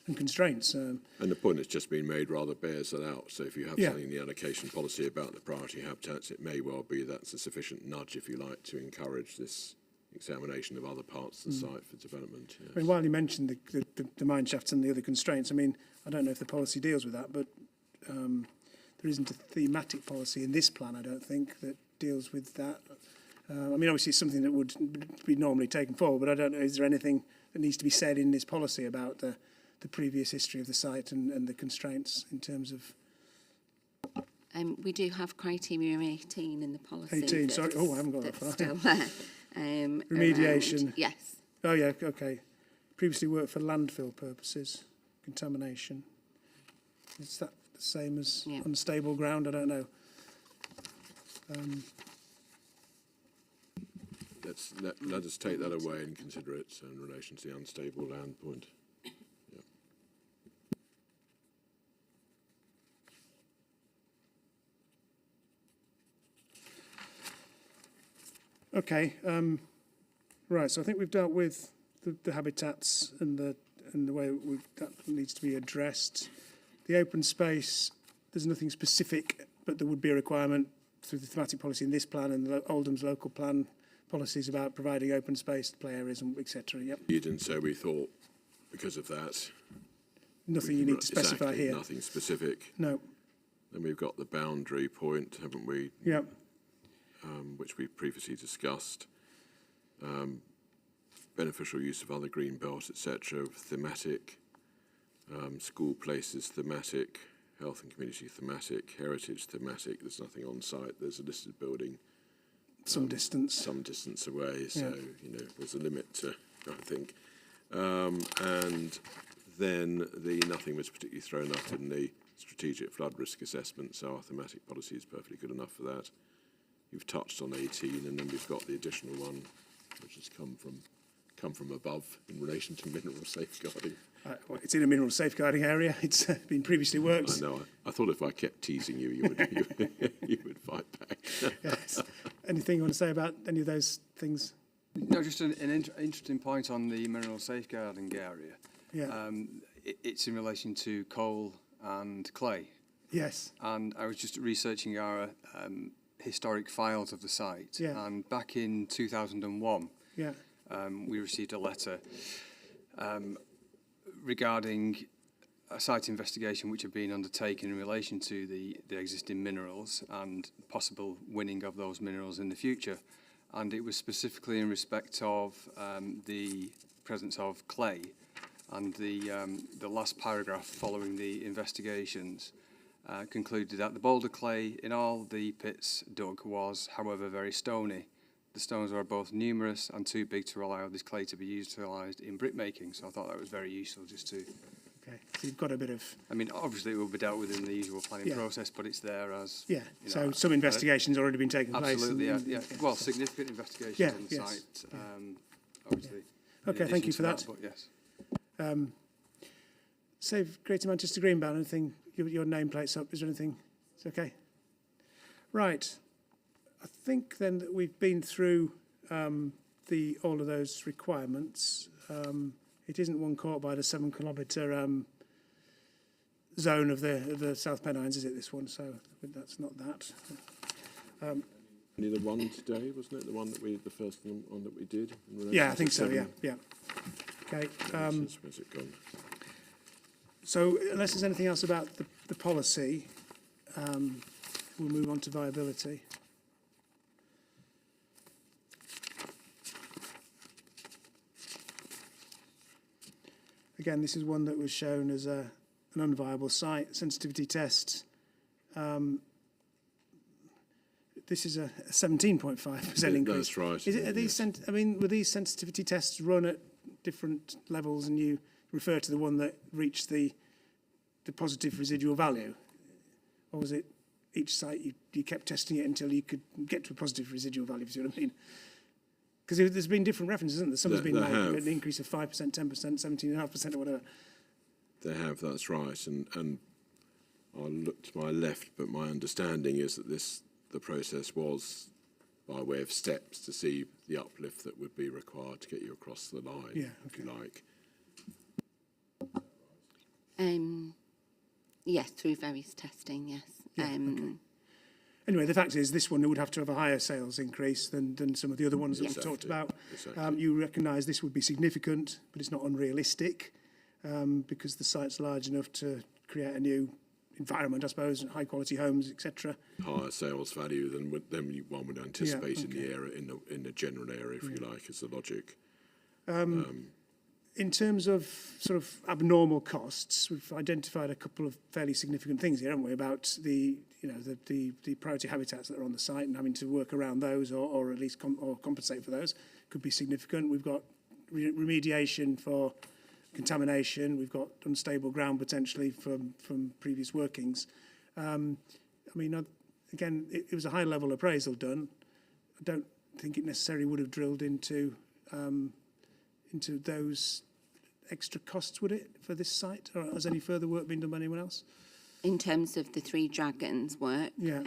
Speaker 1: and constraints.
Speaker 2: And the point that's just been made rather bears that out. So if you have something in the allocation policy about the priority habitats, it may well be that's a sufficient nudge, if you like, to encourage this examination of other parts of the site for development. Yes.
Speaker 1: I mean, while you mentioned the mine shafts and the other constraints, I mean, I don't know if the policy deals with that, but there isn't a thematic policy in this plan, I don't think, that deals with that. I mean, obviously it's something that would be normally taken forward, but I don't know, is there anything that needs to be said in this policy about the previous history of the site and the constraints in terms of...
Speaker 4: We do have criteria 18 in the policy.
Speaker 1: 18, sorry. Oh, I haven't got that far.
Speaker 4: Still there.
Speaker 1: Remediation.
Speaker 4: Around, yes.
Speaker 1: Oh, yeah, okay. Previously worked for landfill purposes, contamination. Is that the same as unstable ground? I don't know.
Speaker 2: Let us take that away and consider it in relation to the unstable land point.
Speaker 1: Okay. Right. So I think we've dealt with the habitats and the way that needs to be addressed. The open space, there's nothing specific, but there would be a requirement through the thematic policy in this plan and Oldham's local plan policies about providing open space, play areas, and etc. Yep.
Speaker 2: You didn't say we thought because of that.
Speaker 1: Nothing you need to specify here.
Speaker 2: Nothing specific.
Speaker 1: No.
Speaker 2: Then we've got the boundary point, haven't we?
Speaker 1: Yep.
Speaker 2: Which we previously discussed. Beneficial use of other green belts, etc. Thematic. School places thematic. Health and community thematic. Heritage thematic. There's nothing on site. There's a listed building.
Speaker 1: Some distance
Speaker 2: away. So, there's a limit to, I think. And then nothing was particularly thrown up in the strategic flood risk assessment. So our thematic policy is perfectly good enough for that. You've touched on 18, and then we've got the additional one, which has come from above in relation to mineral safeguarding.
Speaker 1: Well, it's in a mineral safeguarding area. It's been previously worked.
Speaker 2: I know. I thought if I kept teasing you, you would fight back.
Speaker 1: Yes. Anything you want to say about any of those things?
Speaker 7: No, just an interesting point on the mineral safeguarding area.
Speaker 1: Yeah.
Speaker 7: It's in relation to coal and clay.
Speaker 1: Yes.
Speaker 7: And I was just researching our historic files of the site.
Speaker 1: Yeah.
Speaker 7: And back in 2001, we received a letter regarding a site investigation which had been undertaken in relation to the existing minerals and possible winning of those minerals in the future. And it was specifically in respect of the presence of clay. And the last paragraph following the investigations concluded that the boulder clay in all the pits dug was, however, very stony. The stones are both numerous and too big to allow this clay to be utilised in brick making. So I thought that was very useful just to...
Speaker 1: Okay, so you've got a bit of...
Speaker 7: I mean, obviously it will be dealt with in the usual planning process, but it's there as...
Speaker 1: Yeah, so some investigation's already been taking place.
Speaker 7: Absolutely, yeah. Well, significant investigations on the site, obviously.
Speaker 1: Okay, thank you for that.
Speaker 7: But yes.
Speaker 1: Save Greater Manchester Greenbelt, anything, your nameplate's up, is there anything? It's okay. Right. I think then that we've been through all of those requirements. It isn't one caught by the 7 kilometre zone of the South Pennines, is it, this one? So that's not that.
Speaker 2: Only the one today, wasn't it? The first one that we did? in relation
Speaker 1: Yeah, I
Speaker 2: to
Speaker 1: think so,
Speaker 2: 7?
Speaker 1: yeah. Okay.
Speaker 2: Where's it gone?
Speaker 1: So unless there's anything else about the policy, we'll move on to viability. Again, this is one that was shown as an unviable site. Sensitivity test. This is a 17.5% increase.
Speaker 2: That's right.
Speaker 1: Is it, are these were these sensitivity tests run at different levels, and you refer to the one that reached the positive residual value, or was it each site you kept testing it until you could get to a positive residual value? If you see what I mean? Because there's been different references, isn't there? Some has been like an increase of 5%, 10%, 17.5%, or whatever.
Speaker 2: They have, that's right. And I'll look to my left, but my understanding is that the process was by way of steps to see the uplift that would be required to get you across the line, if you like.
Speaker 4: Yes, through various testing, yes.
Speaker 1: Okay. Anyway, the fact is this one would have to have a higher sales increase than some of the other ones that we've talked about.
Speaker 2: Exactly.
Speaker 1: You recognise this would be significant, but it's not unrealistic because the site's large enough to create a new environment, I suppose, high quality homes, etc.
Speaker 2: Higher sales value than one would anticipate in the area, in the general area, if you like, is the logic.
Speaker 1: In terms of sort of abnormal costs, we've identified a couple of fairly significant things here, haven't we, about the priority habitats that are on the site and having to work around those or at least compensate for those could be significant. We've got remediation for contamination. We've got unstable ground potentially from previous workings. Again, it was a high-level appraisal done. I don't think it necessarily would have drilled into those extra costs, would it, for this site? Or has any further work been done by anyone else?
Speaker 4: In terms of the Three Dragons work,
Speaker 1: Yeah.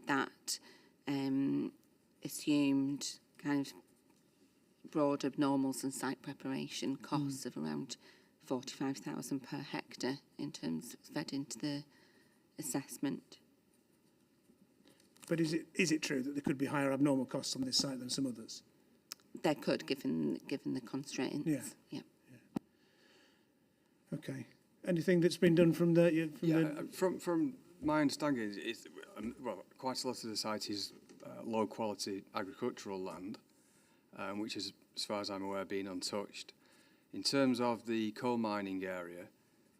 Speaker 4: that assumed kind of broad abnormals and site preparation costs of around 45,000 per hectare in terms of fed into the assessment.
Speaker 1: But is it true that there could be higher abnormal costs on this site than some others?
Speaker 4: There could, given the constraints.
Speaker 1: Yeah. Okay. Anything that's been done from the...
Speaker 7: From my understanding, quite a lot of the site is low-quality agricultural land, which is, as far as I'm aware, been untouched. In terms of the coal mining area,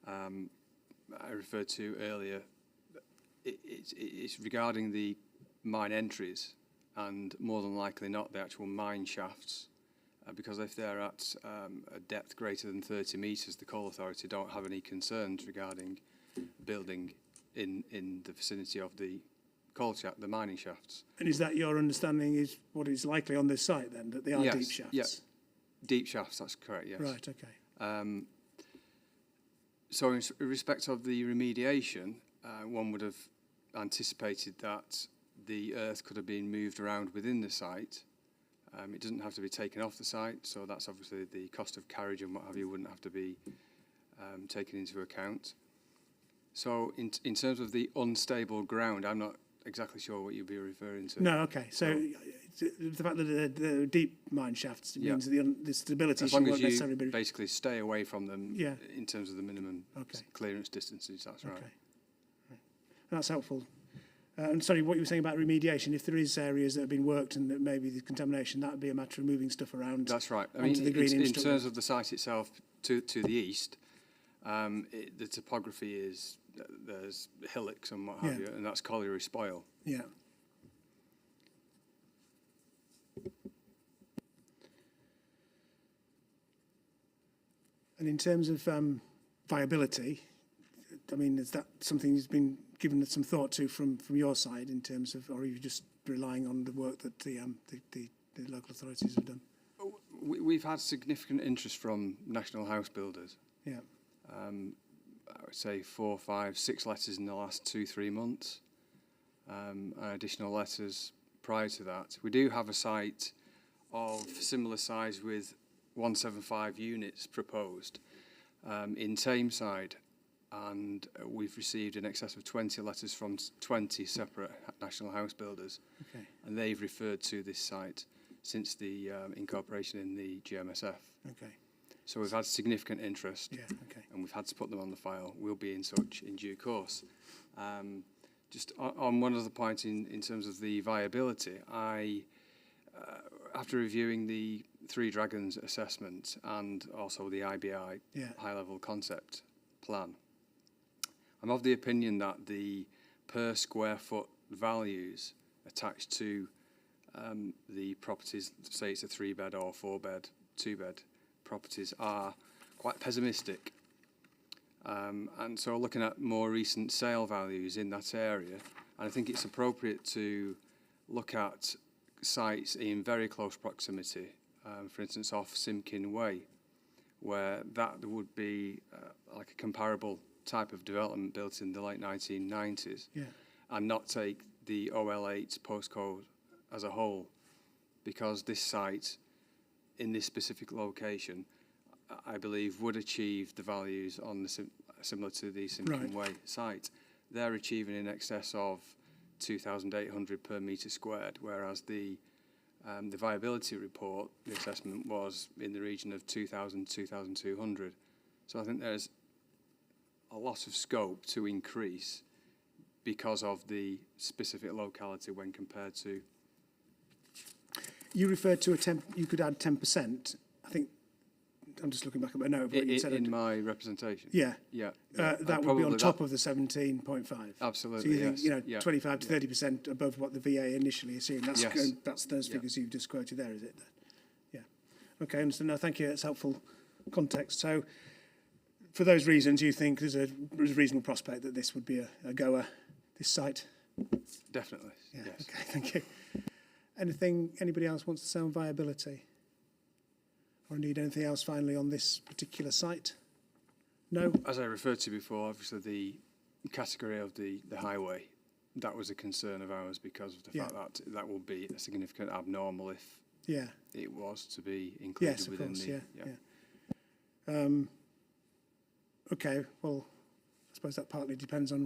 Speaker 7: I referred to earlier, it's regarding the mine entries and more than likely not the actual mine shafts, because if they're at a depth greater than 30 metres, the Coal Authority don't have any concerns regarding building in the vicinity of the the mining shafts.
Speaker 1: And is that your understanding is what is likely on this site then, that they are deep shafts?
Speaker 7: Yes, deep shafts, that's correct, yes.
Speaker 1: Right, okay.
Speaker 7: So in respect of the remediation, one would have anticipated that the earth could have been moved around within the site. It doesn't have to be taken off the site, so that's obviously the cost of carriage and what have you wouldn't have to be taken into account. So in terms of the unstable ground, I'm not exactly sure what you'd be referring to.
Speaker 1: No, okay. So the fact that they're deep mine shafts means that the stability
Speaker 7: as long
Speaker 1: won't
Speaker 7: as
Speaker 1: necessarily
Speaker 7: you
Speaker 1: be...
Speaker 7: basically stay away from them in terms of the minimum clearance distances, that's right.
Speaker 1: Okay. That's helpful. And sorry, what you were saying about remediation, if there is areas that have been worked and that maybe the contamination, that would be a matter of moving stuff around.
Speaker 7: That's right. I mean, in terms of the site itself to the east, the topography is, there's hillocks and what have you, and that's colliery spoil.
Speaker 1: Yeah. And in terms of viability, I mean, is that something that's been given some thought to from your side in terms of, or are you just relying on the work that the local authorities have done?
Speaker 7: We've had significant interest from national house builders.
Speaker 1: Yeah.
Speaker 7: I would say 4, 5, 6 letters in the last 2-3 months, and additional letters prior to that. We do have a site of similar size with 175 units proposed in Tameside, and we've received in excess of 20 letters from 20 separate national house builders,
Speaker 1: Okay.
Speaker 7: and they've referred to this site since the incorporation in the GMSF.
Speaker 1: Okay.
Speaker 7: So we've had significant interest,
Speaker 1: Yeah. Okay.
Speaker 7: and we've had to put them on the file. We'll be in touch in due course. Just on one other point in terms of the viability, after reviewing the Three Dragons assessment and also the IBI high-level concept plan, I'm of the opinion that the per square foot values attached to the properties, say it's a 3-bed or 4-bed, 2-bed properties, are quite pessimistic. And so looking at more recent sale values in that area, and I think it's appropriate to look at sites in very close proximity, for instance off Simkin Way, where that would be like a comparable type of development built in the late 1990s, and not take the OL8 postcode as a whole, because this site in this specific location, I believe, would achieve the values on the similar to the Simkin Way site. They're achieving in excess of 2,800 per metre squared, whereas the viability report, the assessment, was in the region of 2,000, 2,200. So I think there's a lot of scope to increase because of the specific locality when compared to.
Speaker 1: You referred to you could add 10%. I think, I'm just looking back at my note. But you said
Speaker 7: in my representation?
Speaker 1: Yeah.
Speaker 7: Yeah.
Speaker 1: That would be on top of the 17.5.
Speaker 7: Absolutely,
Speaker 1: So you think,
Speaker 7: yes.
Speaker 1: 25 to 30% above what the VA initially assumed. That's those
Speaker 7: Yeah.
Speaker 1: figures you've just quoted there, is it? Yeah. Okay, understand. No, thank you. That's helpful context. So for those reasons, you think there's a reasonable prospect that this would be a goer, this site?
Speaker 7: Definitely,
Speaker 1: Yeah.
Speaker 7: yes.
Speaker 1: Okay, thank you. Anybody else wants to say on viability? Or indeed anything else finally on this particular site? No?
Speaker 7: As I referred to before, obviously the category of the highway, that was a concern of ours because of the fact that that will be a significant abnormal if it was to be included within the...
Speaker 1: Okay, well, I suppose that partly depends on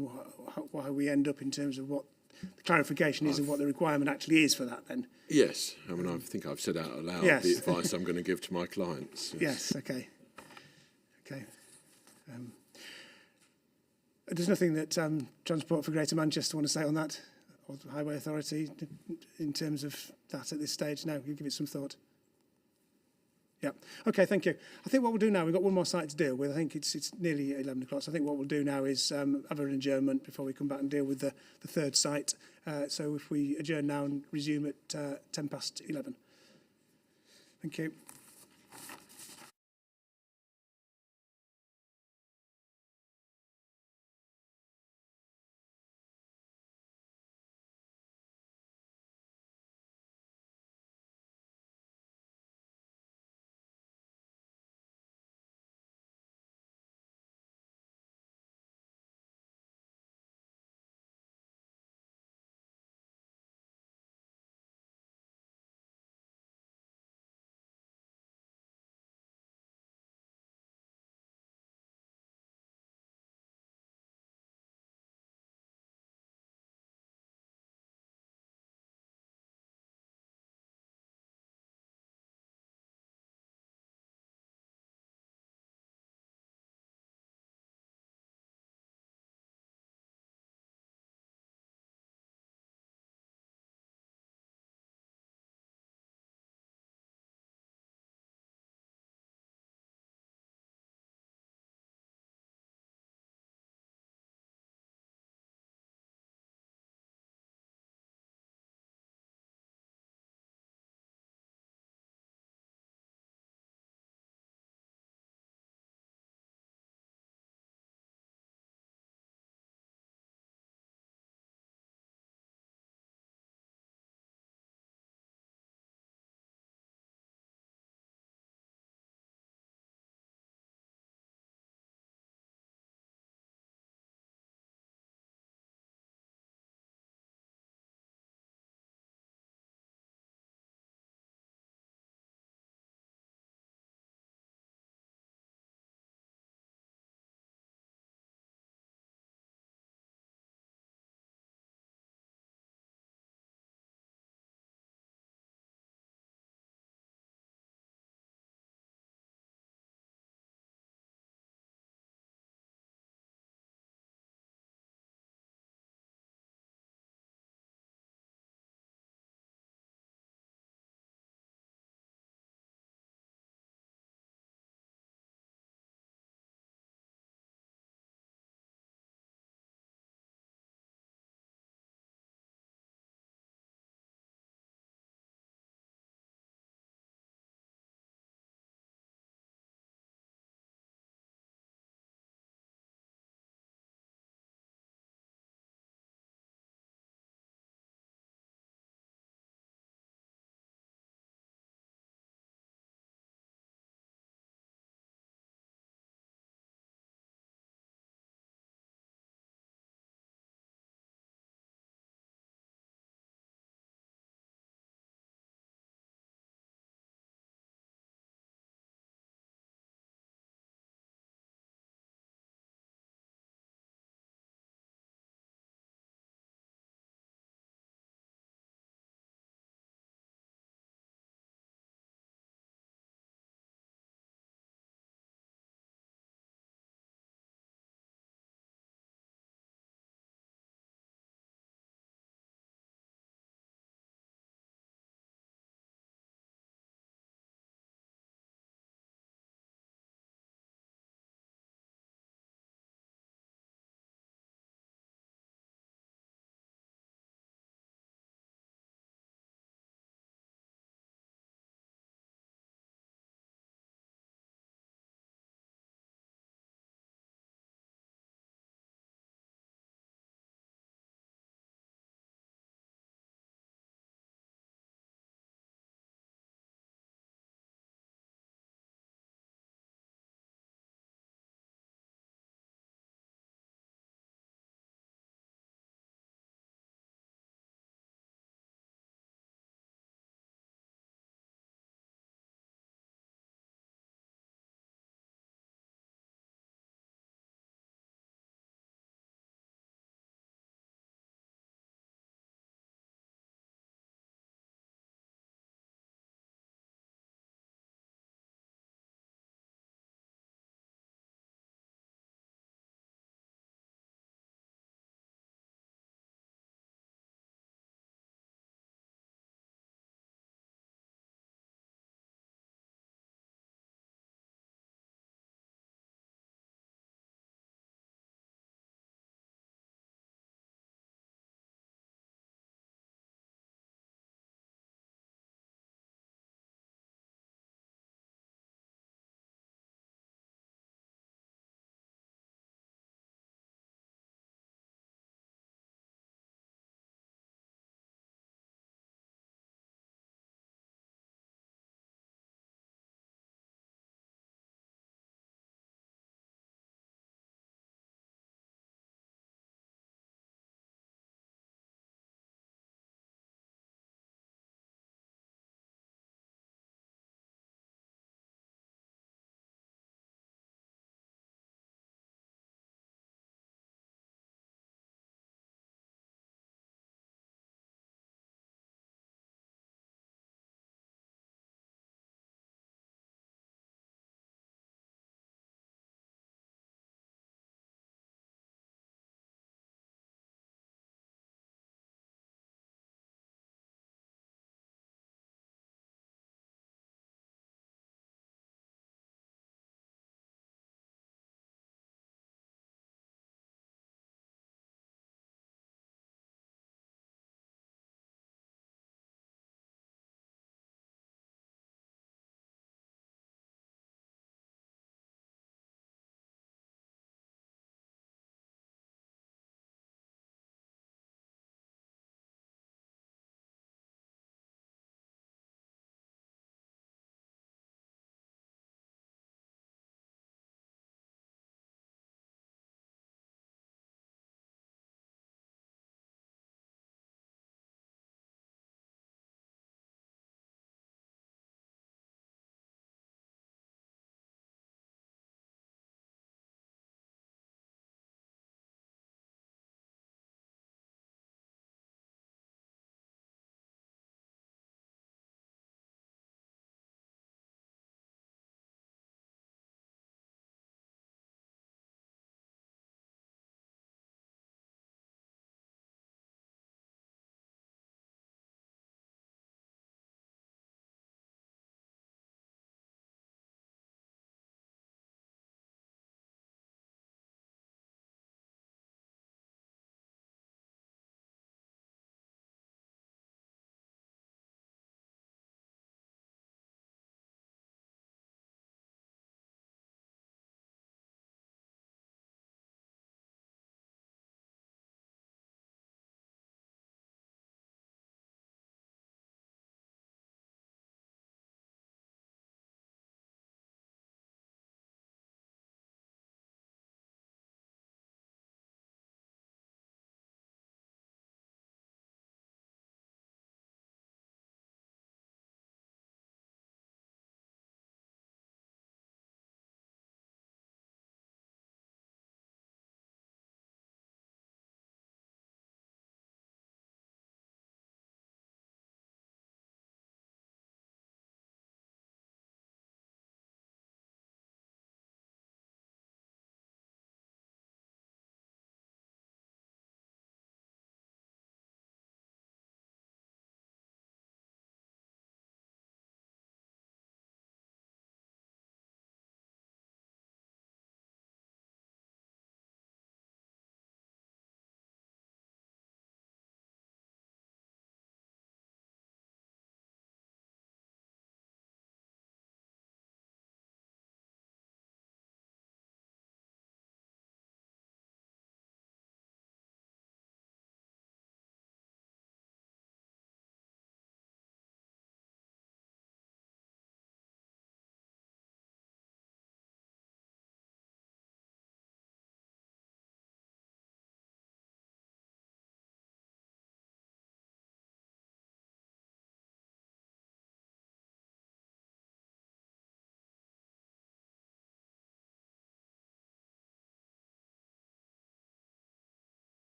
Speaker 1: why we end up in terms of what the clarification is and what the requirement actually is for that then.
Speaker 2: Yes, I mean, I think I've said out aloud the advice I'm going to give to my clients.
Speaker 1: Yes, okay. Okay. There's nothing that Transport for Greater Manchester want to say on that, or the Highway Authority, in terms of that at this stage? No, you give it some thought. Yeah. Okay, thank you. I think what we'll do now, we've got one more site to deal with. I think it's nearly 11 o'clock, so I think what we'll do now is have an adjournment before we come back and deal with the third site. So if we adjourn now and resume at 11:10. Thank you.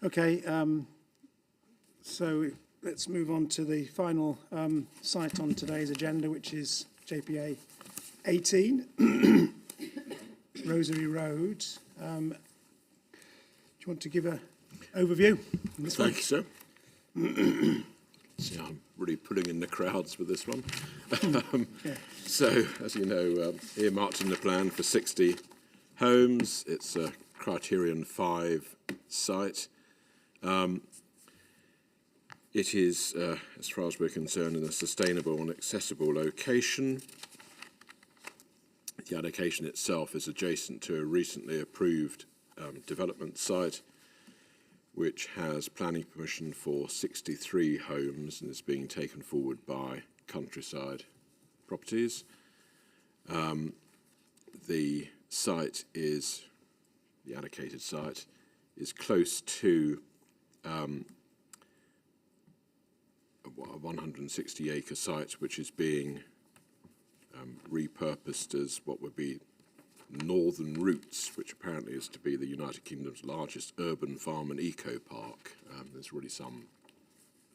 Speaker 1: Okay, so let's move on to the final site on today's agenda, which is JPA 18, Rosary Road. Do you want to give an overview on this one?
Speaker 2: Thank you, sir. See, I'm really pulling in the crowds with this one.
Speaker 1: Yeah.
Speaker 2: So, as you know, earmarked in the plan for 60 homes. It's a Criterion 5 site. It is, as far as we're concerned, in a sustainable and accessible location. The allocation itself is adjacent to a recently approved development site, which has planning permission for 63 homes and is being taken forward by Countryside Properties. The site is, the allocated site, is close to a 160-acre site, which is being repurposed as what would be Northern Roots, which apparently is to be the United Kingdom's largest urban farm and eco park. There's really some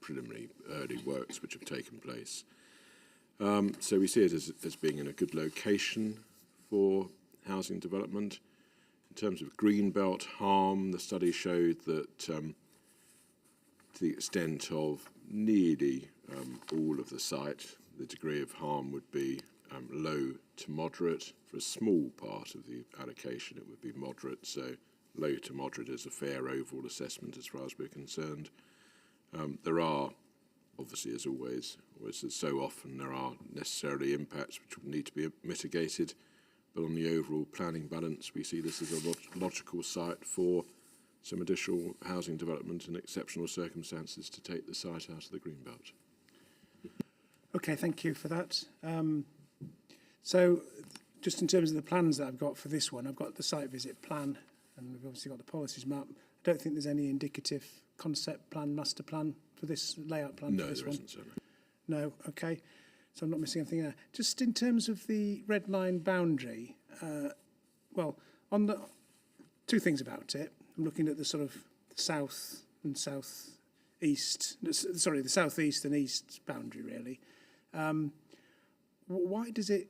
Speaker 2: preliminary early works which have taken place. So we see it as being in a good location for housing development. In terms of greenbelt harm, the study showed that to the extent of nearly all of the site, the degree of harm would be low to moderate. For a small part of the allocation, it would be moderate, so low to moderate is a fair overall assessment as far as we're concerned. There are, obviously, as always as so often, there are necessarily impacts which would need to be mitigated, but on the overall planning balance, we see this as a logical site for some additional housing development in exceptional circumstances to take the site out of the greenbelt.
Speaker 1: Okay, thank you for that. So just in terms of the plans that I've got for this one, I've got the site visit plan and we've obviously got the policies map. I don't think there's any indicative concept plan, master plan for this layout plan for this one.
Speaker 2: No, there isn't, certainly.
Speaker 1: No, okay. So I'm not missing anything there. Just in terms of the red line boundary, well, on the two things about it. I'm looking at the sort of south and southeast, sorry, the southeast and east boundary, really. Why does it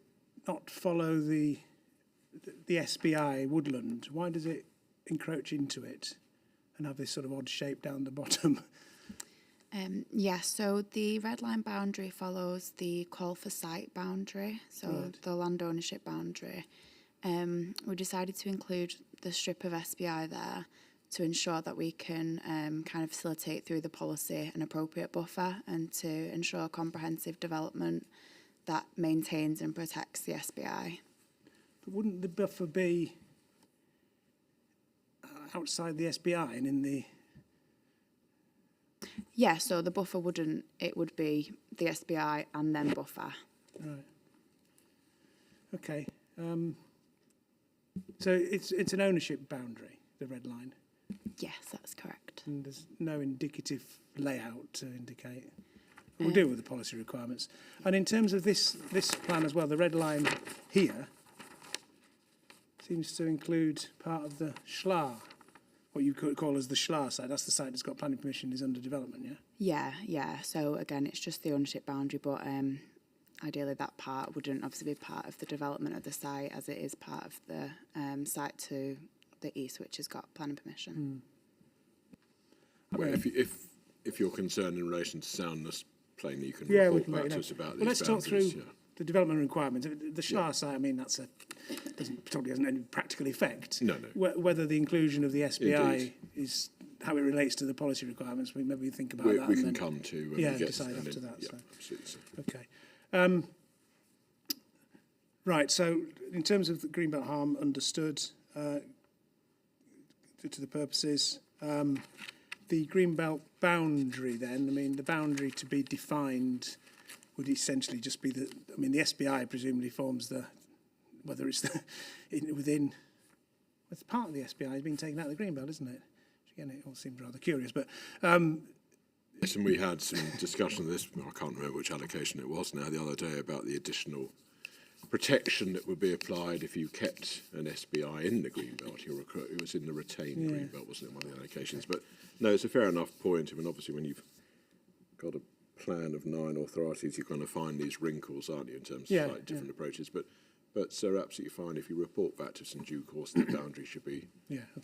Speaker 1: not follow the SBI woodland? Why does it encroach into it and have this sort of odd shape down the bottom?
Speaker 3: Yes, so the red line boundary follows the call for site boundary, so
Speaker 1: Right.
Speaker 3: the land ownership boundary. We decided to include the strip of SBI there to ensure that we can kind of facilitate through the policy an appropriate buffer and to ensure comprehensive development that maintains and protects the SBI.
Speaker 1: But wouldn't the buffer be outside the SBI and in the...
Speaker 3: Yeah, so the buffer wouldn't, it would be the SBI and then buffer.
Speaker 1: Right. Okay. So it's an ownership boundary, the red line,
Speaker 3: Yes, that's correct.
Speaker 1: and there's no indicative layout to indicate. We'll deal with the policy requirements. And in terms of this plan as well, the red line here seems to include part of the Schlar, what you could call as the Schlar site. That's the site that's got planning permission, is under development, yeah?
Speaker 3: Yeah. So again, it's just the ownership boundary, but ideally that part wouldn't obviously be part of the development of the site as it is part of the site to the east, which has got planning permission.
Speaker 2: Well, if you're concerned in relation to soundness, plainly you can
Speaker 1: Yeah, we
Speaker 2: report
Speaker 1: can
Speaker 2: back
Speaker 1: let
Speaker 2: to
Speaker 1: you
Speaker 2: us
Speaker 1: know.
Speaker 2: about
Speaker 1: Well,
Speaker 2: these
Speaker 1: let's talk
Speaker 2: boundaries.
Speaker 1: through the development requirements. The Schlar site, I mean, that's probably hasn't any practical effect.
Speaker 2: No.
Speaker 1: Whether the inclusion of the SBI
Speaker 2: Indeed.
Speaker 1: is how it relates to the policy requirements, maybe think about that.
Speaker 2: We
Speaker 1: and
Speaker 2: can
Speaker 1: then-
Speaker 2: come to when
Speaker 1: yeah,
Speaker 2: we get
Speaker 1: decide
Speaker 2: to
Speaker 1: after that,
Speaker 2: Yeah,
Speaker 1: so.
Speaker 2: absolutely. So.
Speaker 1: Okay. Right, so in terms of the greenbelt harm, understood to the purposes. The greenbelt boundary then, I mean, the boundary to be defined would essentially just be the SBI presumably forms whether it's within, it's part of the SBI has been taken out of the greenbelt, isn't it? Again, it all seems rather curious, but
Speaker 2: Yes, and we had some discussion of this, I can't remember which allocation it was now, the other day about the additional protection that would be applied if you kept an SBI in the Greenbelt. It was in the retained Greenbelt, wasn't it, one of the allocations? But no, it's a fair enough point. I mean, obviously, when you've got a plan of 9 authorities, you kind of find these wrinkles, aren't you, in terms of slightly different approaches. But sir, absolutely fine. If you report back to us in due course, the boundary should be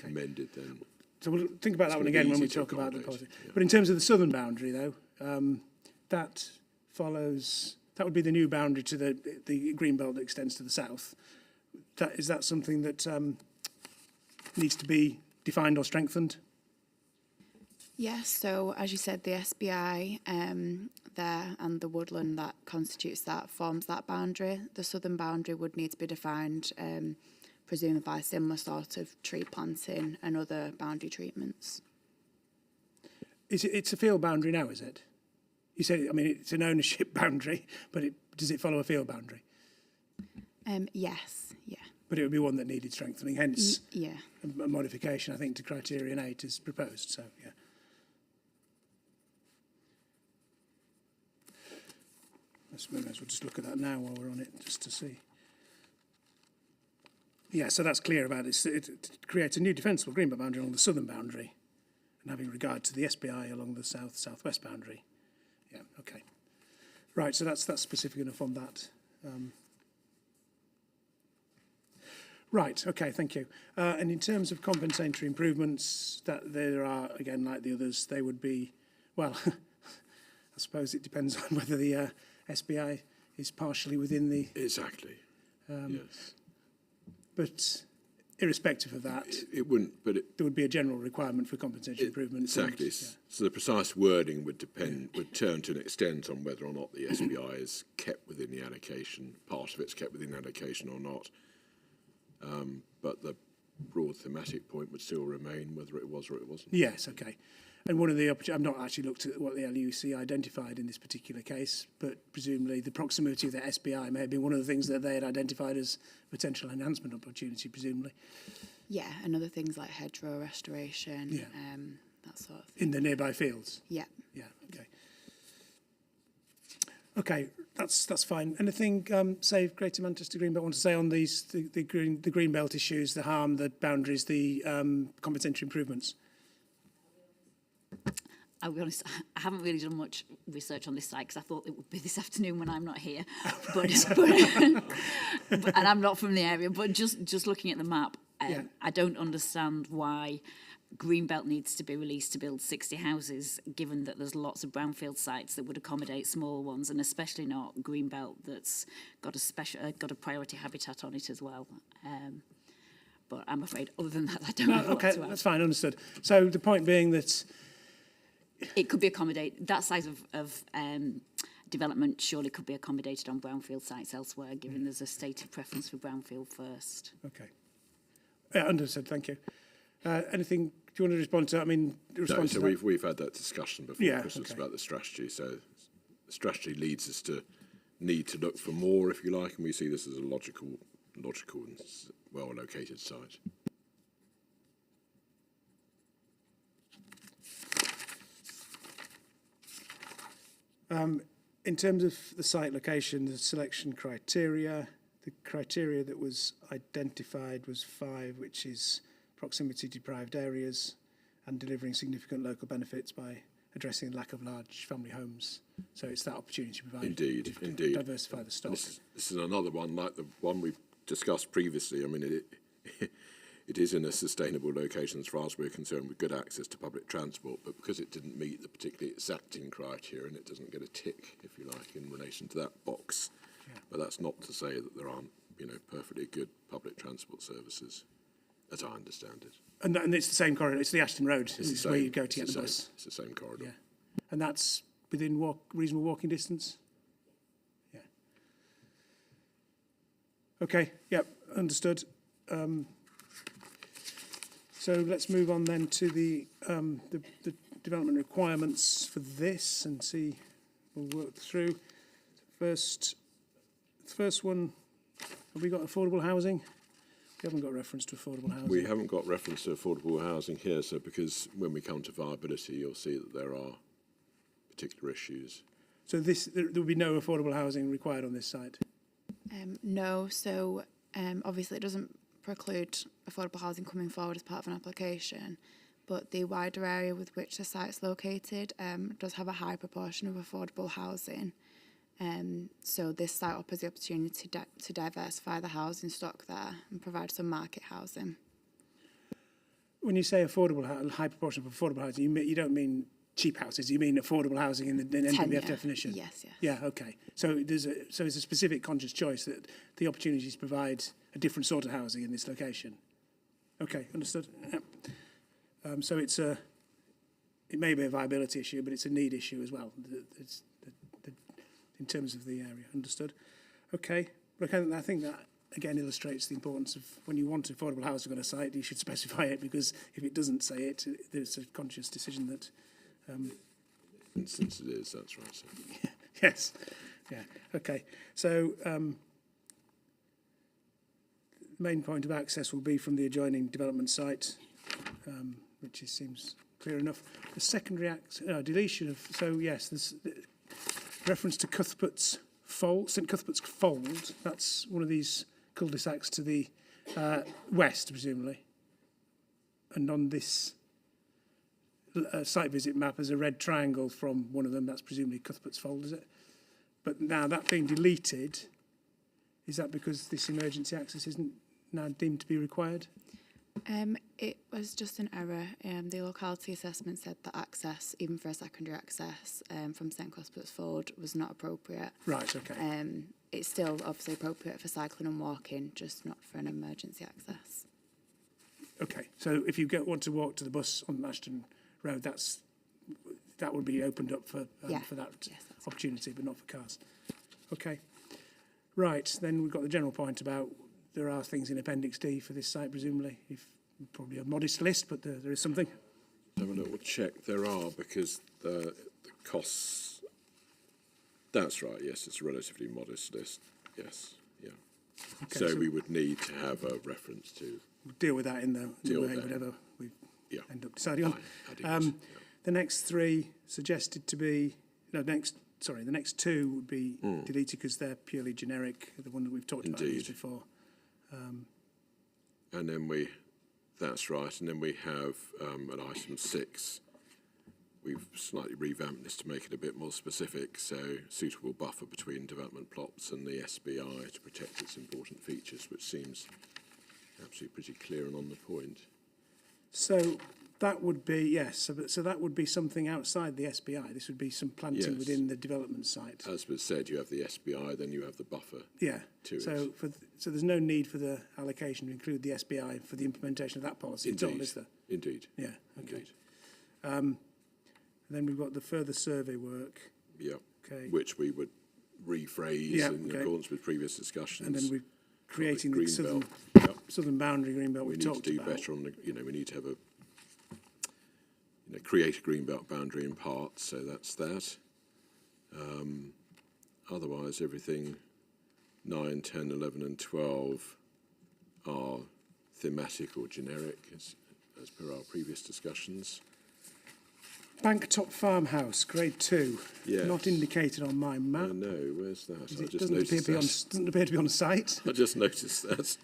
Speaker 2: amended then.
Speaker 1: So we'll think about that one again when we talk about the policy. But in terms of the southern boundary, though, that follows. That would be the new boundary to the Greenbelt that extends to the south. Is that something that needs to be defined or strengthened?
Speaker 3: Yes, so as you said, the SBI there and the woodland that constitutes that forms that boundary. The southern boundary would need to be defined, presumably by similar sort of tree planting and other boundary treatments.
Speaker 1: It's a field boundary now, is it? You said, I mean, it's an ownership boundary, but does it follow a field boundary?
Speaker 3: Yes, yeah.
Speaker 1: But it would be one that needed strengthening, hence
Speaker 3: yeah.
Speaker 1: a modification, I think, to Criterion 8 is proposed, so, yeah. We may as well just look at that now while we're on it, just to see. Yeah, so that's clear about it. It creates a new defensible Greenbelt boundary along the southern boundary and having regard to the SBI along the south-southwest boundary. Yeah, okay. Right, so that's specific enough on that. Right, okay, thank you. And in terms of compensatory improvements, that there are, again, like the others, they would be, well, I suppose it depends on whether the SBI is partially within the...
Speaker 2: Exactly, yes.
Speaker 1: But irrespective of that,
Speaker 2: it wouldn't, but
Speaker 1: there would be a general requirement for compensatory improvements.
Speaker 2: Exactly. So the precise wording would turn to an extent on whether or not the SBI is kept within the allocation, part of it's kept within the allocation or not. But the broad thematic point would still remain whether it was or it wasn't. Yes,
Speaker 1: okay. And one of the I've not actually looked at what the LUC identified in this particular case, but presumably the proximity of the SBI may have been one of the things that they had identified as potential enhancement opportunity, presumably.
Speaker 3: Yeah, and other things like hedgerow restoration, that sort of thing.
Speaker 1: In the nearby fields?
Speaker 3: Yeah.
Speaker 1: Yeah, okay. Okay, that's fine. Anything, say, Greater Manchester Greenbelt want to say on these, the Greenbelt issues, the harm, the boundaries, the compensatory improvements?
Speaker 6: I'll be honest, I haven't really done much research on this site because I thought it would be this afternoon when I'm not here. but and I'm not from the area, but just looking at the map, I don't understand why Greenbelt needs to be released to build 60 houses, given that there's lots of brownfield sites that would accommodate smaller ones, and especially not Greenbelt that's got a priority habitat on it as well. But I'm afraid, other than that, I don't know what to add.
Speaker 1: That's fine, understood. So the point being that
Speaker 6: it could be accommodated. That size of development surely could be accommodated on brownfield sites elsewhere, given there's a stated preference for brownfield first.
Speaker 1: Okay. Yeah, understood. Thank you. Anything? Do you want to respond to that? I mean,
Speaker 2: we've had that discussion before Christmas about the strategy. So the strategy leads us to need to look for more, if you like, and we see this as a logical and well-located site.
Speaker 1: In terms of the site location, the selection criteria, the criteria that was identified was 5, which is proximity to deprived areas and delivering significant local benefits by addressing the lack of large family homes. So it's that opportunity to provide
Speaker 2: indeed.
Speaker 1: Diversify the stock.
Speaker 2: This is another one like the one we've discussed previously. I mean, it is in a sustainable location as far as we're concerned, with good access to public transport, but because it didn't meet the particularly exacting criteria, and it doesn't get a tick, if you like, in relation to that box. Yeah. But that's not to say that there aren't, perfectly good public transport services, as I understand it.
Speaker 1: And it's the same corridor. It's the Ashton Road. It's where you go to get the bus.
Speaker 2: It's the same corridor.
Speaker 1: Yeah. And that's within reasonable walking distance? Yeah. Okay. Yep. Understood. So let's move on then to the development requirements for this and see. We'll work through. First one. Have we got affordable housing? We haven't got reference to affordable housing.
Speaker 2: We haven't got reference to affordable housing here, so because when we come to viability, you'll see that there are particular issues.
Speaker 1: So there will be no affordable housing required on this site?
Speaker 3: No, so obviously it doesn't preclude affordable housing coming forward as part of an application, but the wider area with which the site's located does have a high proportion of affordable housing. So this site offers the opportunity to diversify the housing stock there and provide some market housing.
Speaker 1: When you say affordable, high proportion of affordable housing, you don't mean cheap houses. You mean affordable housing in the NWF
Speaker 3: Tenure.
Speaker 1: definition.
Speaker 3: Yes, yes.
Speaker 1: Yeah. Okay. So it's a specific conscious choice that the opportunities provide a different sort of housing in this location. Okay, understood. Yeah. So it may be a viability issue, but it's a need issue as well. In terms of the area, understood. Okay. Look, I think that again illustrates the importance of when you want affordable housing on a site, you should specify it, because if it doesn't say it, there's a conscious decision that.
Speaker 2: Since it is, that's right. So.
Speaker 1: Yes. Yeah. Okay. So the main point of access will be from the adjoining development site, which seems clear enough. The secondary deletion of. So yes, there's reference to Cuthbert's Fold, St Cuthbert's Fold. That's one of these cul-de-sacs to the west, presumably. And on this site visit map, there's a red triangle from one of them. That's presumably Cuthbert's Fold, is it? But now that being deleted, is that because this emergency access isn't now deemed to be required?
Speaker 3: It was just an error. The locality assessment said that access, even for a secondary access from St Cuthbert's Fold, was not appropriate.
Speaker 1: Right, okay.
Speaker 3: It's still obviously appropriate for cycling and walking, just not for an emergency access.
Speaker 1: Okay, so if you want to walk to the bus on Ashton Road, that would be opened up for that opportunity, but not for cars. Okay. Right, then we've got the general point about there are things in Appendix D for this site, presumably. Probably a modest list, but there is something.
Speaker 2: Have a little check. There are, because the costs. That's right. Yes, it's a relatively modest list. Yes, yeah.
Speaker 1: Okay,
Speaker 2: so we would need to have a reference to.
Speaker 1: We'll deal with that in the way, whatever we end up deciding on. The next three suggested to be the next two would be deleted because they're purely generic. The one that we've talked about these before.
Speaker 2: And then that's right. And then we have at item 6. We've slightly revamped this to make it a bit more specific. So suitable buffer between development plots and the SBI to protect its important features, which seems absolutely pretty clear and on the point.
Speaker 1: So that would be, yes, so that would be something outside the SBI. This would be some planting within the development site.
Speaker 2: As was said, you have the SBI, then you have the buffer.
Speaker 1: Yeah.
Speaker 2: To
Speaker 1: so
Speaker 2: it.
Speaker 1: So there's no need for the allocation to include the SBI for the implementation of that policy at all, is there?
Speaker 2: Indeed.
Speaker 1: Yeah. Okay. Then we've got the further survey work.
Speaker 2: Yeah.
Speaker 1: Okay.
Speaker 2: Which we would rephrase in accordance with previous discussions.
Speaker 1: And then we're creating the southern boundary greenbelt we've talked about.
Speaker 2: We need to do better on the, we need to have create a greenbelt boundary in parts, so that's that. Otherwise, everything 9, 10, 11 and 12 are thematic or generic, as per our previous discussions.
Speaker 1: Banktop Farmhouse, Grade 2.
Speaker 2: Yes.
Speaker 1: Not indicated on my map.
Speaker 2: No, where's that?
Speaker 1: It doesn't appear to be on site.
Speaker 2: I just noticed that.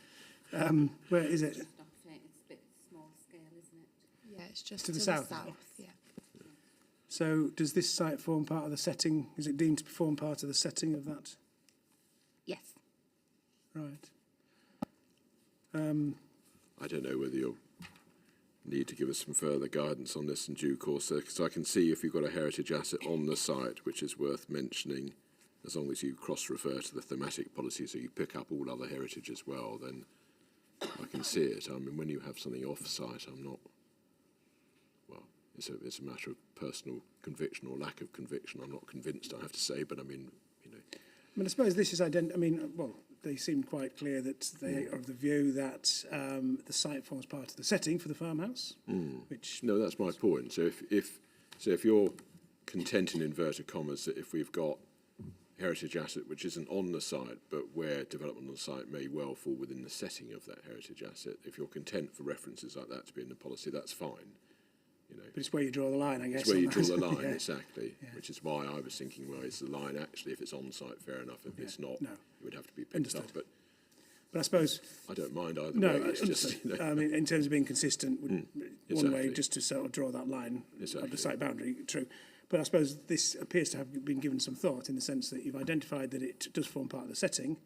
Speaker 1: Where is it?
Speaker 4: It's a bit small scale, isn't it?
Speaker 3: Yeah, it's just
Speaker 1: to the south.
Speaker 3: Yeah.
Speaker 1: So does this site form part of the setting? Is it deemed to form part of the setting of that?
Speaker 4: Yes.
Speaker 1: Right.
Speaker 2: I don't know whether you'll need to give us some further guidance on this in due course, because I can see if you've got a heritage asset on the site, which is worth mentioning, as long as you cross-refer to the thematic policy, so you pick up all other heritage as well, then I can see it. I mean, when you have something off-site, I'm not, well, it's a matter of personal conviction or lack of conviction. I'm not convinced, I have to say, but I mean,
Speaker 1: I mean, I suppose this is they seem quite clear that they are of the view that the site forms part of the setting for the farmhouse. Which
Speaker 2: no, that's my point. So if you're content in inverted commas that if we've got heritage asset which isn't on the site but where development on the site may well fall within the setting of that heritage asset, if you're content for references like that to be in the policy, that's fine. you know.
Speaker 1: But it's where you draw the line, I guess.
Speaker 2: It's where
Speaker 1: on
Speaker 2: you draw
Speaker 1: that.
Speaker 2: the line,
Speaker 1: Yeah.
Speaker 2: exactly, which is why I was thinking, well, is the line actually, if it's on-site, fair enough. If it's not,
Speaker 1: no.
Speaker 2: it would have to be picked
Speaker 1: Understood.
Speaker 2: up. But
Speaker 1: But I suppose,
Speaker 2: I don't mind either
Speaker 1: no,
Speaker 2: way. It's just, you know,
Speaker 1: I mean, in terms of being consistent, one
Speaker 2: exactly.
Speaker 1: way just to sort of draw that line of
Speaker 2: Exactly.
Speaker 1: the site boundary, true. But I suppose this appears to have been given some thought in the sense that you've identified that it does form part of the setting,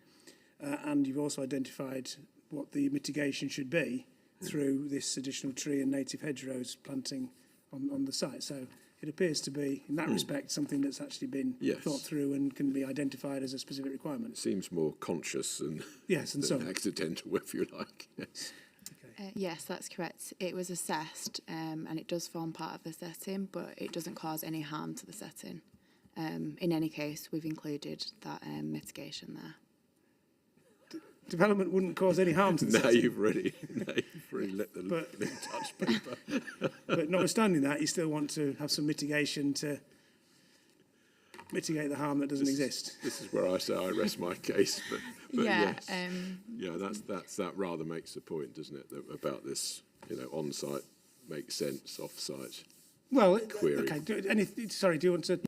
Speaker 1: and you've also identified what the mitigation should be through this additional tree and native hedgerows planting on the site. So it appears to be, in that respect, something that's actually been
Speaker 2: Yes.
Speaker 1: thought through and can be identified as a specific
Speaker 2: it
Speaker 1: requirement.
Speaker 2: seems more conscious and,
Speaker 1: Yes, and so
Speaker 2: than
Speaker 1: on.
Speaker 2: accidental, if you like. Yes.
Speaker 3: Yes, that's correct. It was assessed and it does form part of the setting, but it doesn't cause any harm to the setting. In any case, we've included that mitigation there.
Speaker 1: Development wouldn't cause any harm to the
Speaker 2: Now
Speaker 1: setting.
Speaker 2: you've really let the
Speaker 1: But-
Speaker 2: little touch paper.
Speaker 1: But notwithstanding that, you still want to have some mitigation to mitigate the harm that doesn't exist.
Speaker 2: This is where I say I rest my case. But
Speaker 3: Yeah,
Speaker 2: yes. Yeah, that rather makes the point, doesn't it? That about this, you know, on-site makes sense, off-site.
Speaker 1: Well,
Speaker 2: Query.
Speaker 1: okay. Do you want to?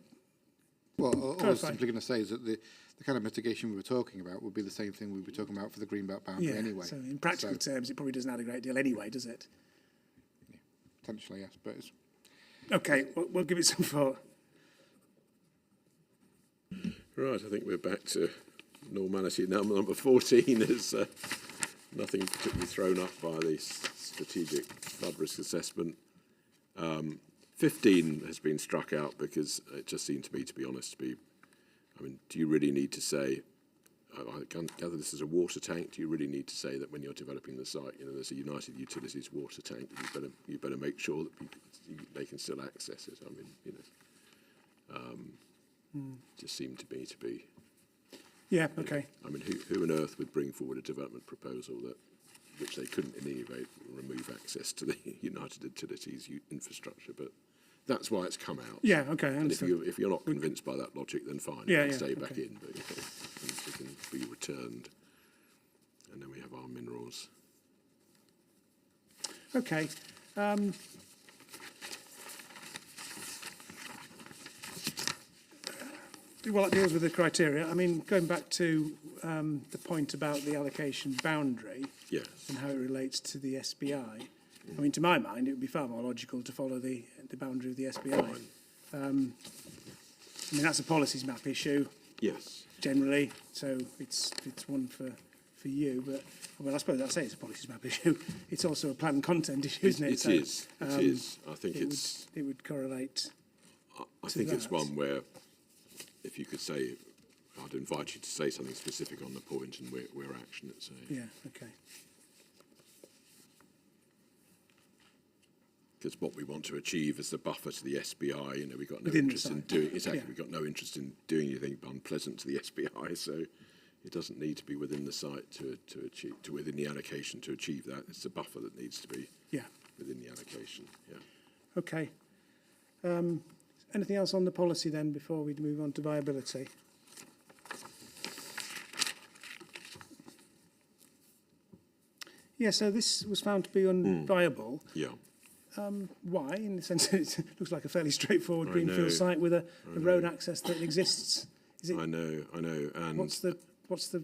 Speaker 5: Well, all I was
Speaker 1: Clarify.
Speaker 5: simply going to say is that the kind of mitigation we were talking about would be the same thing we'd be talking about for the Greenbelt boundary
Speaker 1: Yeah.
Speaker 5: anyway.
Speaker 1: So in practical terms, it probably doesn't add a great deal anyway, does it?
Speaker 5: Potentially, yes, but it's,
Speaker 1: Okay, we'll give it some thought.
Speaker 2: Right, I think we're back to normality. Number 14 is nothing particularly thrown up by the strategic flood risk assessment. 15 has been struck out because it just seemed to me, to be honest, I mean, do you really need to say, I gather this is a water tank, do you really need to say that when you're developing the site, you know, there's a United Utilities water tank, you better make sure that they can still access it. I mean, you know, just seemed to me to be.
Speaker 1: Yeah, okay.
Speaker 2: I mean, who on earth would bring forward a development proposal which they couldn't in any way remove access to the United Utilities infrastructure? But that's why it's come out.
Speaker 1: Yeah, okay. I
Speaker 2: And if
Speaker 1: understand.
Speaker 2: you're not convinced by that logic, then fine,
Speaker 1: Yeah,
Speaker 2: it can
Speaker 1: yeah,
Speaker 2: stay back
Speaker 1: okay.
Speaker 2: in, but you know, it can be returned. And then we have our minerals.
Speaker 1: Okay. Well, that deals with the criteria. I mean, going back to the point about the allocation boundary
Speaker 2: Yes.
Speaker 1: and how it relates to the SBI, I mean, to my mind, it would be far more logical to follow the boundary of the SBI. I mean, that's a policies map issue
Speaker 2: Yes.
Speaker 1: generally, so it's one for you. But well, I suppose I'd say it's a policies map issue. It's also a plan content issue, isn't it?
Speaker 2: It
Speaker 1: So,
Speaker 2: is. It is. I think
Speaker 1: it would correlate.
Speaker 2: I think it's
Speaker 1: that.
Speaker 2: one where, if you could say, I'd invite you to say something specific on the point and where action it's a.
Speaker 1: Yeah. Okay.
Speaker 2: Because what we want to achieve is the buffer to the SBI. You know, we've got no
Speaker 1: Within the
Speaker 2: interest in
Speaker 1: site.
Speaker 2: doing exactly.
Speaker 1: Yeah.
Speaker 2: We've got no interest in doing anything unpleasant to the SBI. So it doesn't need to be within the site to achieve within the allocation to achieve that. It's the buffer that needs to be
Speaker 1: Yeah.
Speaker 2: within the allocation. Yeah.
Speaker 1: Okay. Anything else on the policy then before we move on to viability? Yeah, so this was found to be unviable.
Speaker 2: Yeah.
Speaker 1: Why? In the sense that it looks like a fairly straightforward
Speaker 2: I know.
Speaker 1: greenfield site with a road access that exists. Is it?
Speaker 2: I know. And
Speaker 1: What's the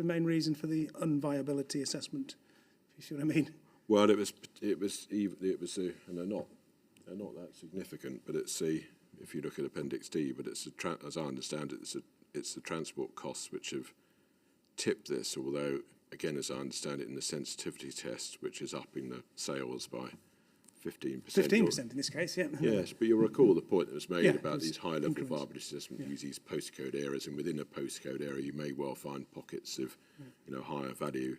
Speaker 1: main reason for the unviability assessment? If you see what I mean?
Speaker 2: well, it was and they're not that significant, but it's if you look at Appendix D, but it's as I understand it, it's the transport costs which have tipped this. Although, again, as I understand it, in the sensitivity test, which is upping the sales by 15%.
Speaker 1: 15% in this case, yeah.
Speaker 2: Yes, but you'll recall the point that was made
Speaker 1: Yeah, it
Speaker 2: about
Speaker 1: was
Speaker 2: these high-level
Speaker 1: increments.
Speaker 2: viability assessment use these postcode areas, and within a postcode area, you may well find pockets of, higher value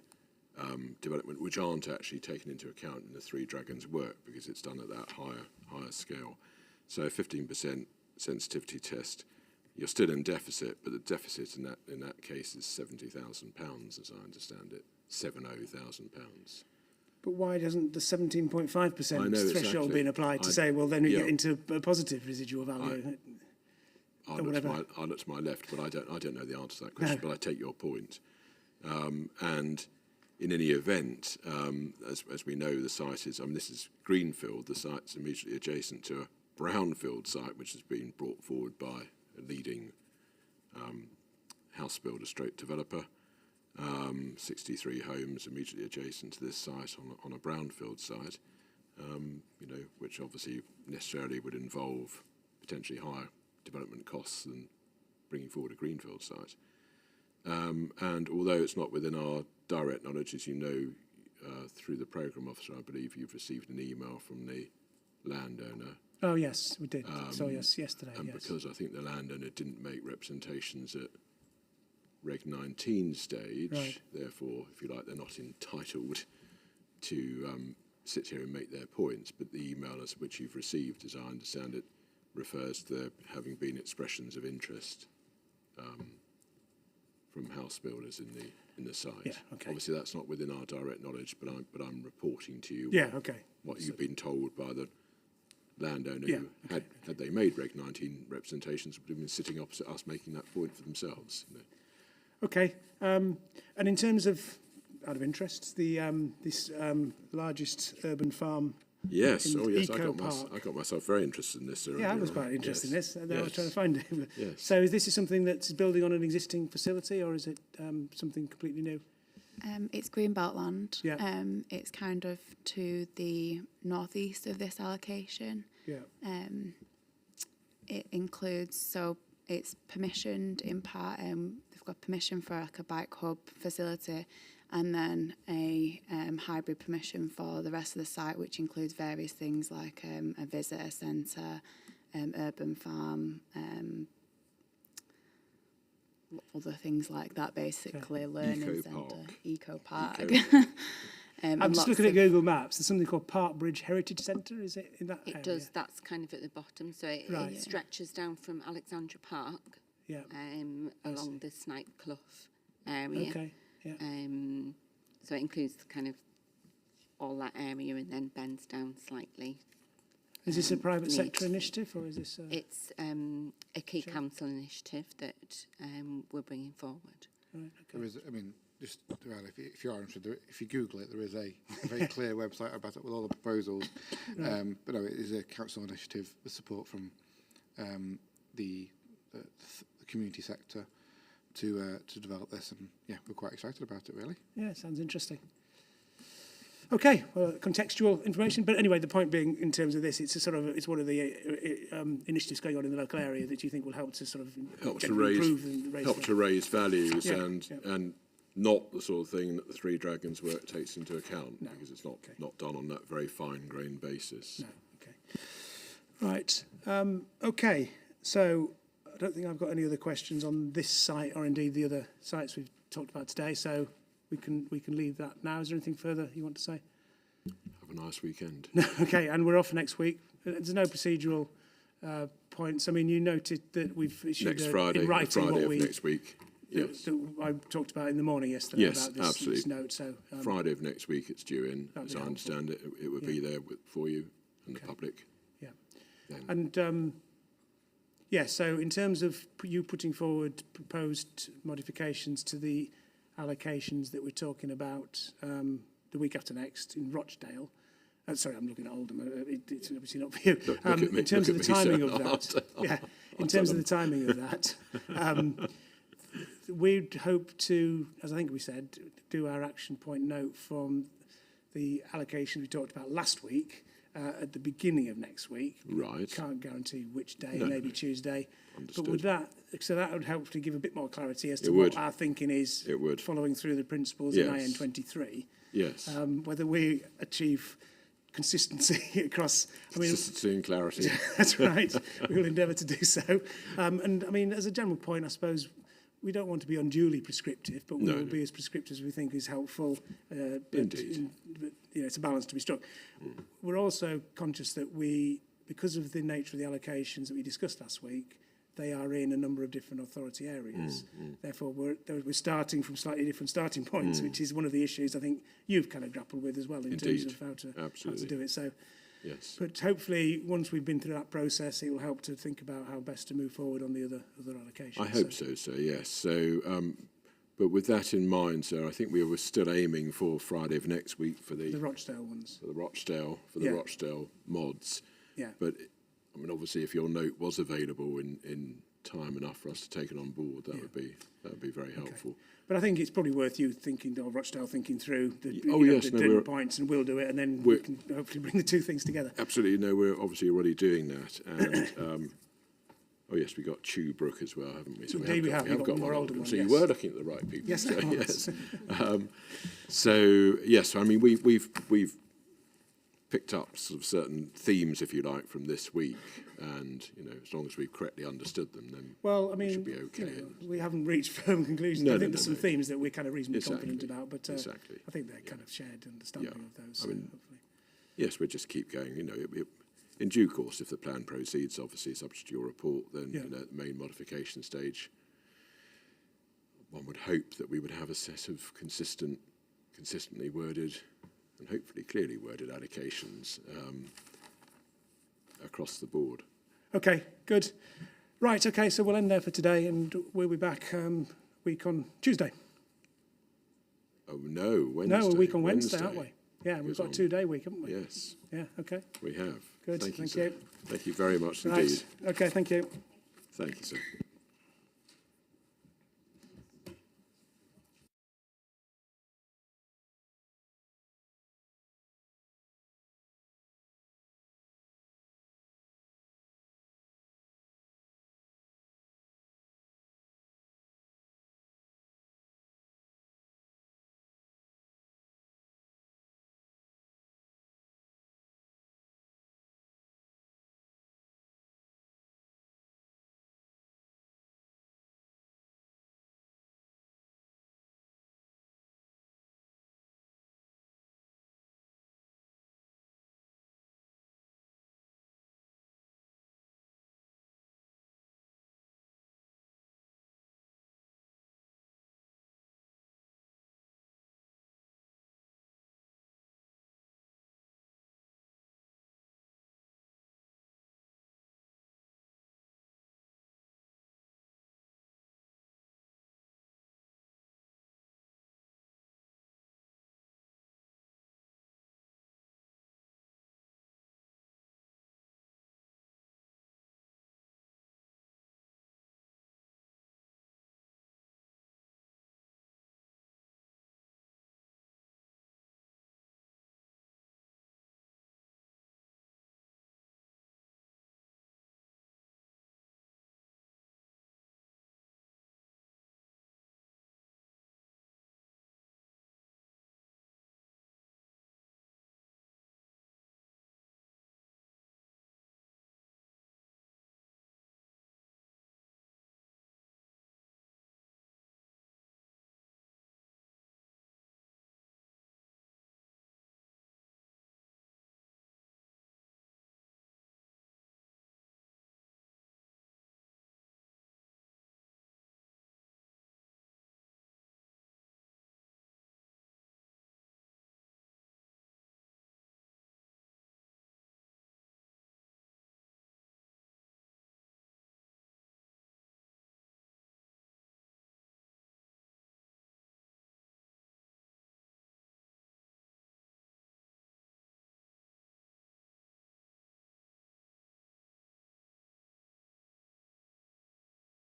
Speaker 2: development which aren't actually taken into account in the Three Dragons work because it's done at that higher scale. So 15% sensitivity test, you're still in deficit, but the deficit in that case is £70,000, as I understand it, £70,000.
Speaker 1: But why doesn't the 17.5%
Speaker 2: I know,
Speaker 1: threshold
Speaker 2: exactly.
Speaker 1: being applied to
Speaker 2: I-
Speaker 1: say, well, then we
Speaker 2: yeah.
Speaker 1: get into a positive residual value?
Speaker 2: I
Speaker 1: or whatever.
Speaker 2: look to my left, but I don't know the answer to that question. But I take your point, and in any event, as we know, the site is, this is Greenfield, the site's immediately adjacent to a brownfield site, which has been brought forward by a leading house builder stroke developer. 63 homes immediately adjacent to this site on a brownfield site, which obviously necessarily would involve potentially higher development costs than bringing forward a greenfield site. And although it's not within our direct knowledge, as you know, through the programme officer, I believe you've received an email from the landowner.
Speaker 1: Oh, yes, we did. So, yes, yesterday,
Speaker 2: and
Speaker 1: yes.
Speaker 2: because I think the landowner didn't make representations at Reg 19 stage,
Speaker 1: right.
Speaker 2: Therefore, if you like, they're not entitled to sit here and make their points, but the email as which you've received, as I understand it, refers to there having been expressions of interest from house builders in the site.
Speaker 1: Yeah, okay.
Speaker 2: Obviously, that's not within our direct knowledge, but I'm reporting to you what you've been told by the landowner who had they made Reg 19 representations, would have been sitting opposite us making that point for themselves.
Speaker 1: Okay, and in terms of, out of interest, the this largest urban farm.
Speaker 2: Yes,
Speaker 1: in
Speaker 2: I got myself very interested in this.
Speaker 1: Yeah, I was quite interested in this. I was trying to find it.
Speaker 2: Yes.
Speaker 1: So is this something that's building on an existing facility, or is it something completely new?
Speaker 3: It's Greenbelt land.
Speaker 1: Yeah.
Speaker 3: It's kind of to the northeast of this allocation.
Speaker 1: Yeah.
Speaker 3: It includes, so it's permissioned in part. They've got permission for like a bike hub facility, and then a hybrid permission for the rest of the site, which includes various things like a visitor centre, urban farm, other things like that, basically, learning centre, eco park.
Speaker 1: I'm just looking at Google Maps. There's something called Park Bridge Heritage Centre, is it in that area?
Speaker 4: It does, that's kind of at the bottom, so it stretches down from Alexandra Park along the Snipe Clough area.
Speaker 1: Okay, yeah.
Speaker 4: So it includes kind of all that area and then bends down slightly.
Speaker 1: Is this a private sector initiative, or is this?
Speaker 4: It's a key council initiative that we're bringing forward.
Speaker 1: Right, okay.
Speaker 5: There is, just if you are interested, if you Google it, there is a very clear website about it with all the proposals.
Speaker 1: Right.
Speaker 5: But no, it is a council initiative with support from the community sector to develop this, and we're quite excited about it, really.
Speaker 1: Yeah, sounds interesting. Okay, well, contextual information, but anyway, the point being, in terms of this, it's it's one of the initiatives going on in the local area that you think will help to sort of
Speaker 2: help to raise values and not the sort of thing that the Three Dragons work takes into account, because it's not done on that very fine-grained basis.
Speaker 1: No, okay. Right, okay, so I don't think I've got any other questions on this site, or indeed the other sites we've talked about today, so we can leave that now. Is there anything further you want to say?
Speaker 2: Have a nice weekend.
Speaker 1: Okay, and we're off next week. There's no procedural points. I mean, you noted that we've issued
Speaker 2: next Friday,
Speaker 1: in writing
Speaker 2: Friday
Speaker 1: what
Speaker 2: of next week. Yes.
Speaker 1: That I talked about in the morning yesterday about this,
Speaker 2: absolutely.
Speaker 1: this note. So
Speaker 2: Friday of next week it's due in. As I understand it, it will be there for you and the public.
Speaker 1: Yeah.
Speaker 2: Then.
Speaker 1: And so in terms of you putting forward proposed modifications to the allocations that we're talking about the week after next in Rochdale. Sorry, I'm looking at Oldham. It's obviously not for you. In terms of the timing of that, in terms of the timing of that, we'd hope to, as I think we said, do our action point note from the allocation we talked about last week at the beginning of next week.
Speaker 2: Right.
Speaker 1: Can't guarantee which day, maybe Tuesday.
Speaker 2: Understood.
Speaker 1: But with that, so that would help to give a bit more clarity as to what our thinking is.
Speaker 2: It would.
Speaker 1: Following through the principles in IN23.
Speaker 2: Yes.
Speaker 1: Whether we achieve consistency across.
Speaker 2: Consistency and clarity.
Speaker 1: That's right. We will endeavour to do so. And I mean, as a general point, I suppose we don't want to be unduly prescriptive, but we will be as prescriptive as we think is helpful.
Speaker 2: Indeed.
Speaker 1: But it's a balance to be struck. We're also conscious that because of the nature of the allocations that we discussed last week, they are in a number of different authority areas. Therefore, we're starting from slightly different starting points, which is one of the issues I think you've kind of grappled with as well in terms of how to do it. So,
Speaker 2: yes.
Speaker 1: But hopefully, once we've been through that process, it will help to think about how best to move forward on the other allocations.
Speaker 2: I hope so, yes. So But with that in mind, sir, I think we were still aiming for Friday of next week for
Speaker 1: The Rochdale ones.
Speaker 2: for the Rochdale
Speaker 1: Yeah.
Speaker 2: Rochdale mods.
Speaker 1: Yeah.
Speaker 2: But I mean, obviously, if your note was available in time enough for us to take it on board, that would be very helpful.
Speaker 1: But I think it's probably worth you thinking, or Rochdale thinking through the,
Speaker 2: Oh, yes,
Speaker 1: the
Speaker 2: no,
Speaker 1: different
Speaker 2: we're-
Speaker 1: points, and we'll do it, and then we can hopefully bring the two things together.
Speaker 2: Absolutely, no, we're obviously already doing that, and oh yes, we got Chew Brook as well, haven't we? So
Speaker 1: Indeed we have. We've got one more
Speaker 2: on
Speaker 1: older
Speaker 2: them.
Speaker 1: one,
Speaker 2: So
Speaker 1: yes.
Speaker 2: you were looking at the right people.
Speaker 1: Yes,
Speaker 2: so,
Speaker 1: I was.
Speaker 2: yes. So yes, I mean we've picked up sort of certain themes, if you like, from this week, and as long as we've correctly understood them, then
Speaker 1: Well, I
Speaker 2: we
Speaker 1: mean,
Speaker 2: should be okay.
Speaker 1: we haven't reached firm conclusions.
Speaker 2: No,
Speaker 1: I
Speaker 2: no,
Speaker 1: think
Speaker 2: no,
Speaker 1: there's some
Speaker 2: no.
Speaker 1: themes that we're kind of reasonably
Speaker 2: Exactly.
Speaker 1: confident about, but
Speaker 2: Exactly.
Speaker 1: I think they're kind of shared understanding
Speaker 2: Yeah.
Speaker 1: of those.
Speaker 2: I mean,
Speaker 1: hopefully.
Speaker 2: Yes, we'll just keep going. In due course, if the plan proceeds, obviously subject to your report, then
Speaker 1: Yeah.
Speaker 2: at the main modification stage, one would hope that we would have a set of consistently worded and hopefully clearly worded allocations across the board.
Speaker 1: Okay, good. Right, okay, so we'll end there for today, and we'll be back week on Tuesday.
Speaker 2: Oh no, Wednesday.
Speaker 1: No, a week on Wednesday, aren't we? Yeah, we've
Speaker 2: Goes
Speaker 1: got a
Speaker 2: on.
Speaker 1: 2-day week, haven't we?
Speaker 2: Yes,
Speaker 1: Yeah, okay.
Speaker 2: we have.
Speaker 1: Good,
Speaker 2: Thank you,
Speaker 1: thank
Speaker 2: sir.
Speaker 1: you.
Speaker 2: Thank you very much
Speaker 1: Right,
Speaker 2: indeed.
Speaker 1: okay, thank you.
Speaker 2: Thank you, sir.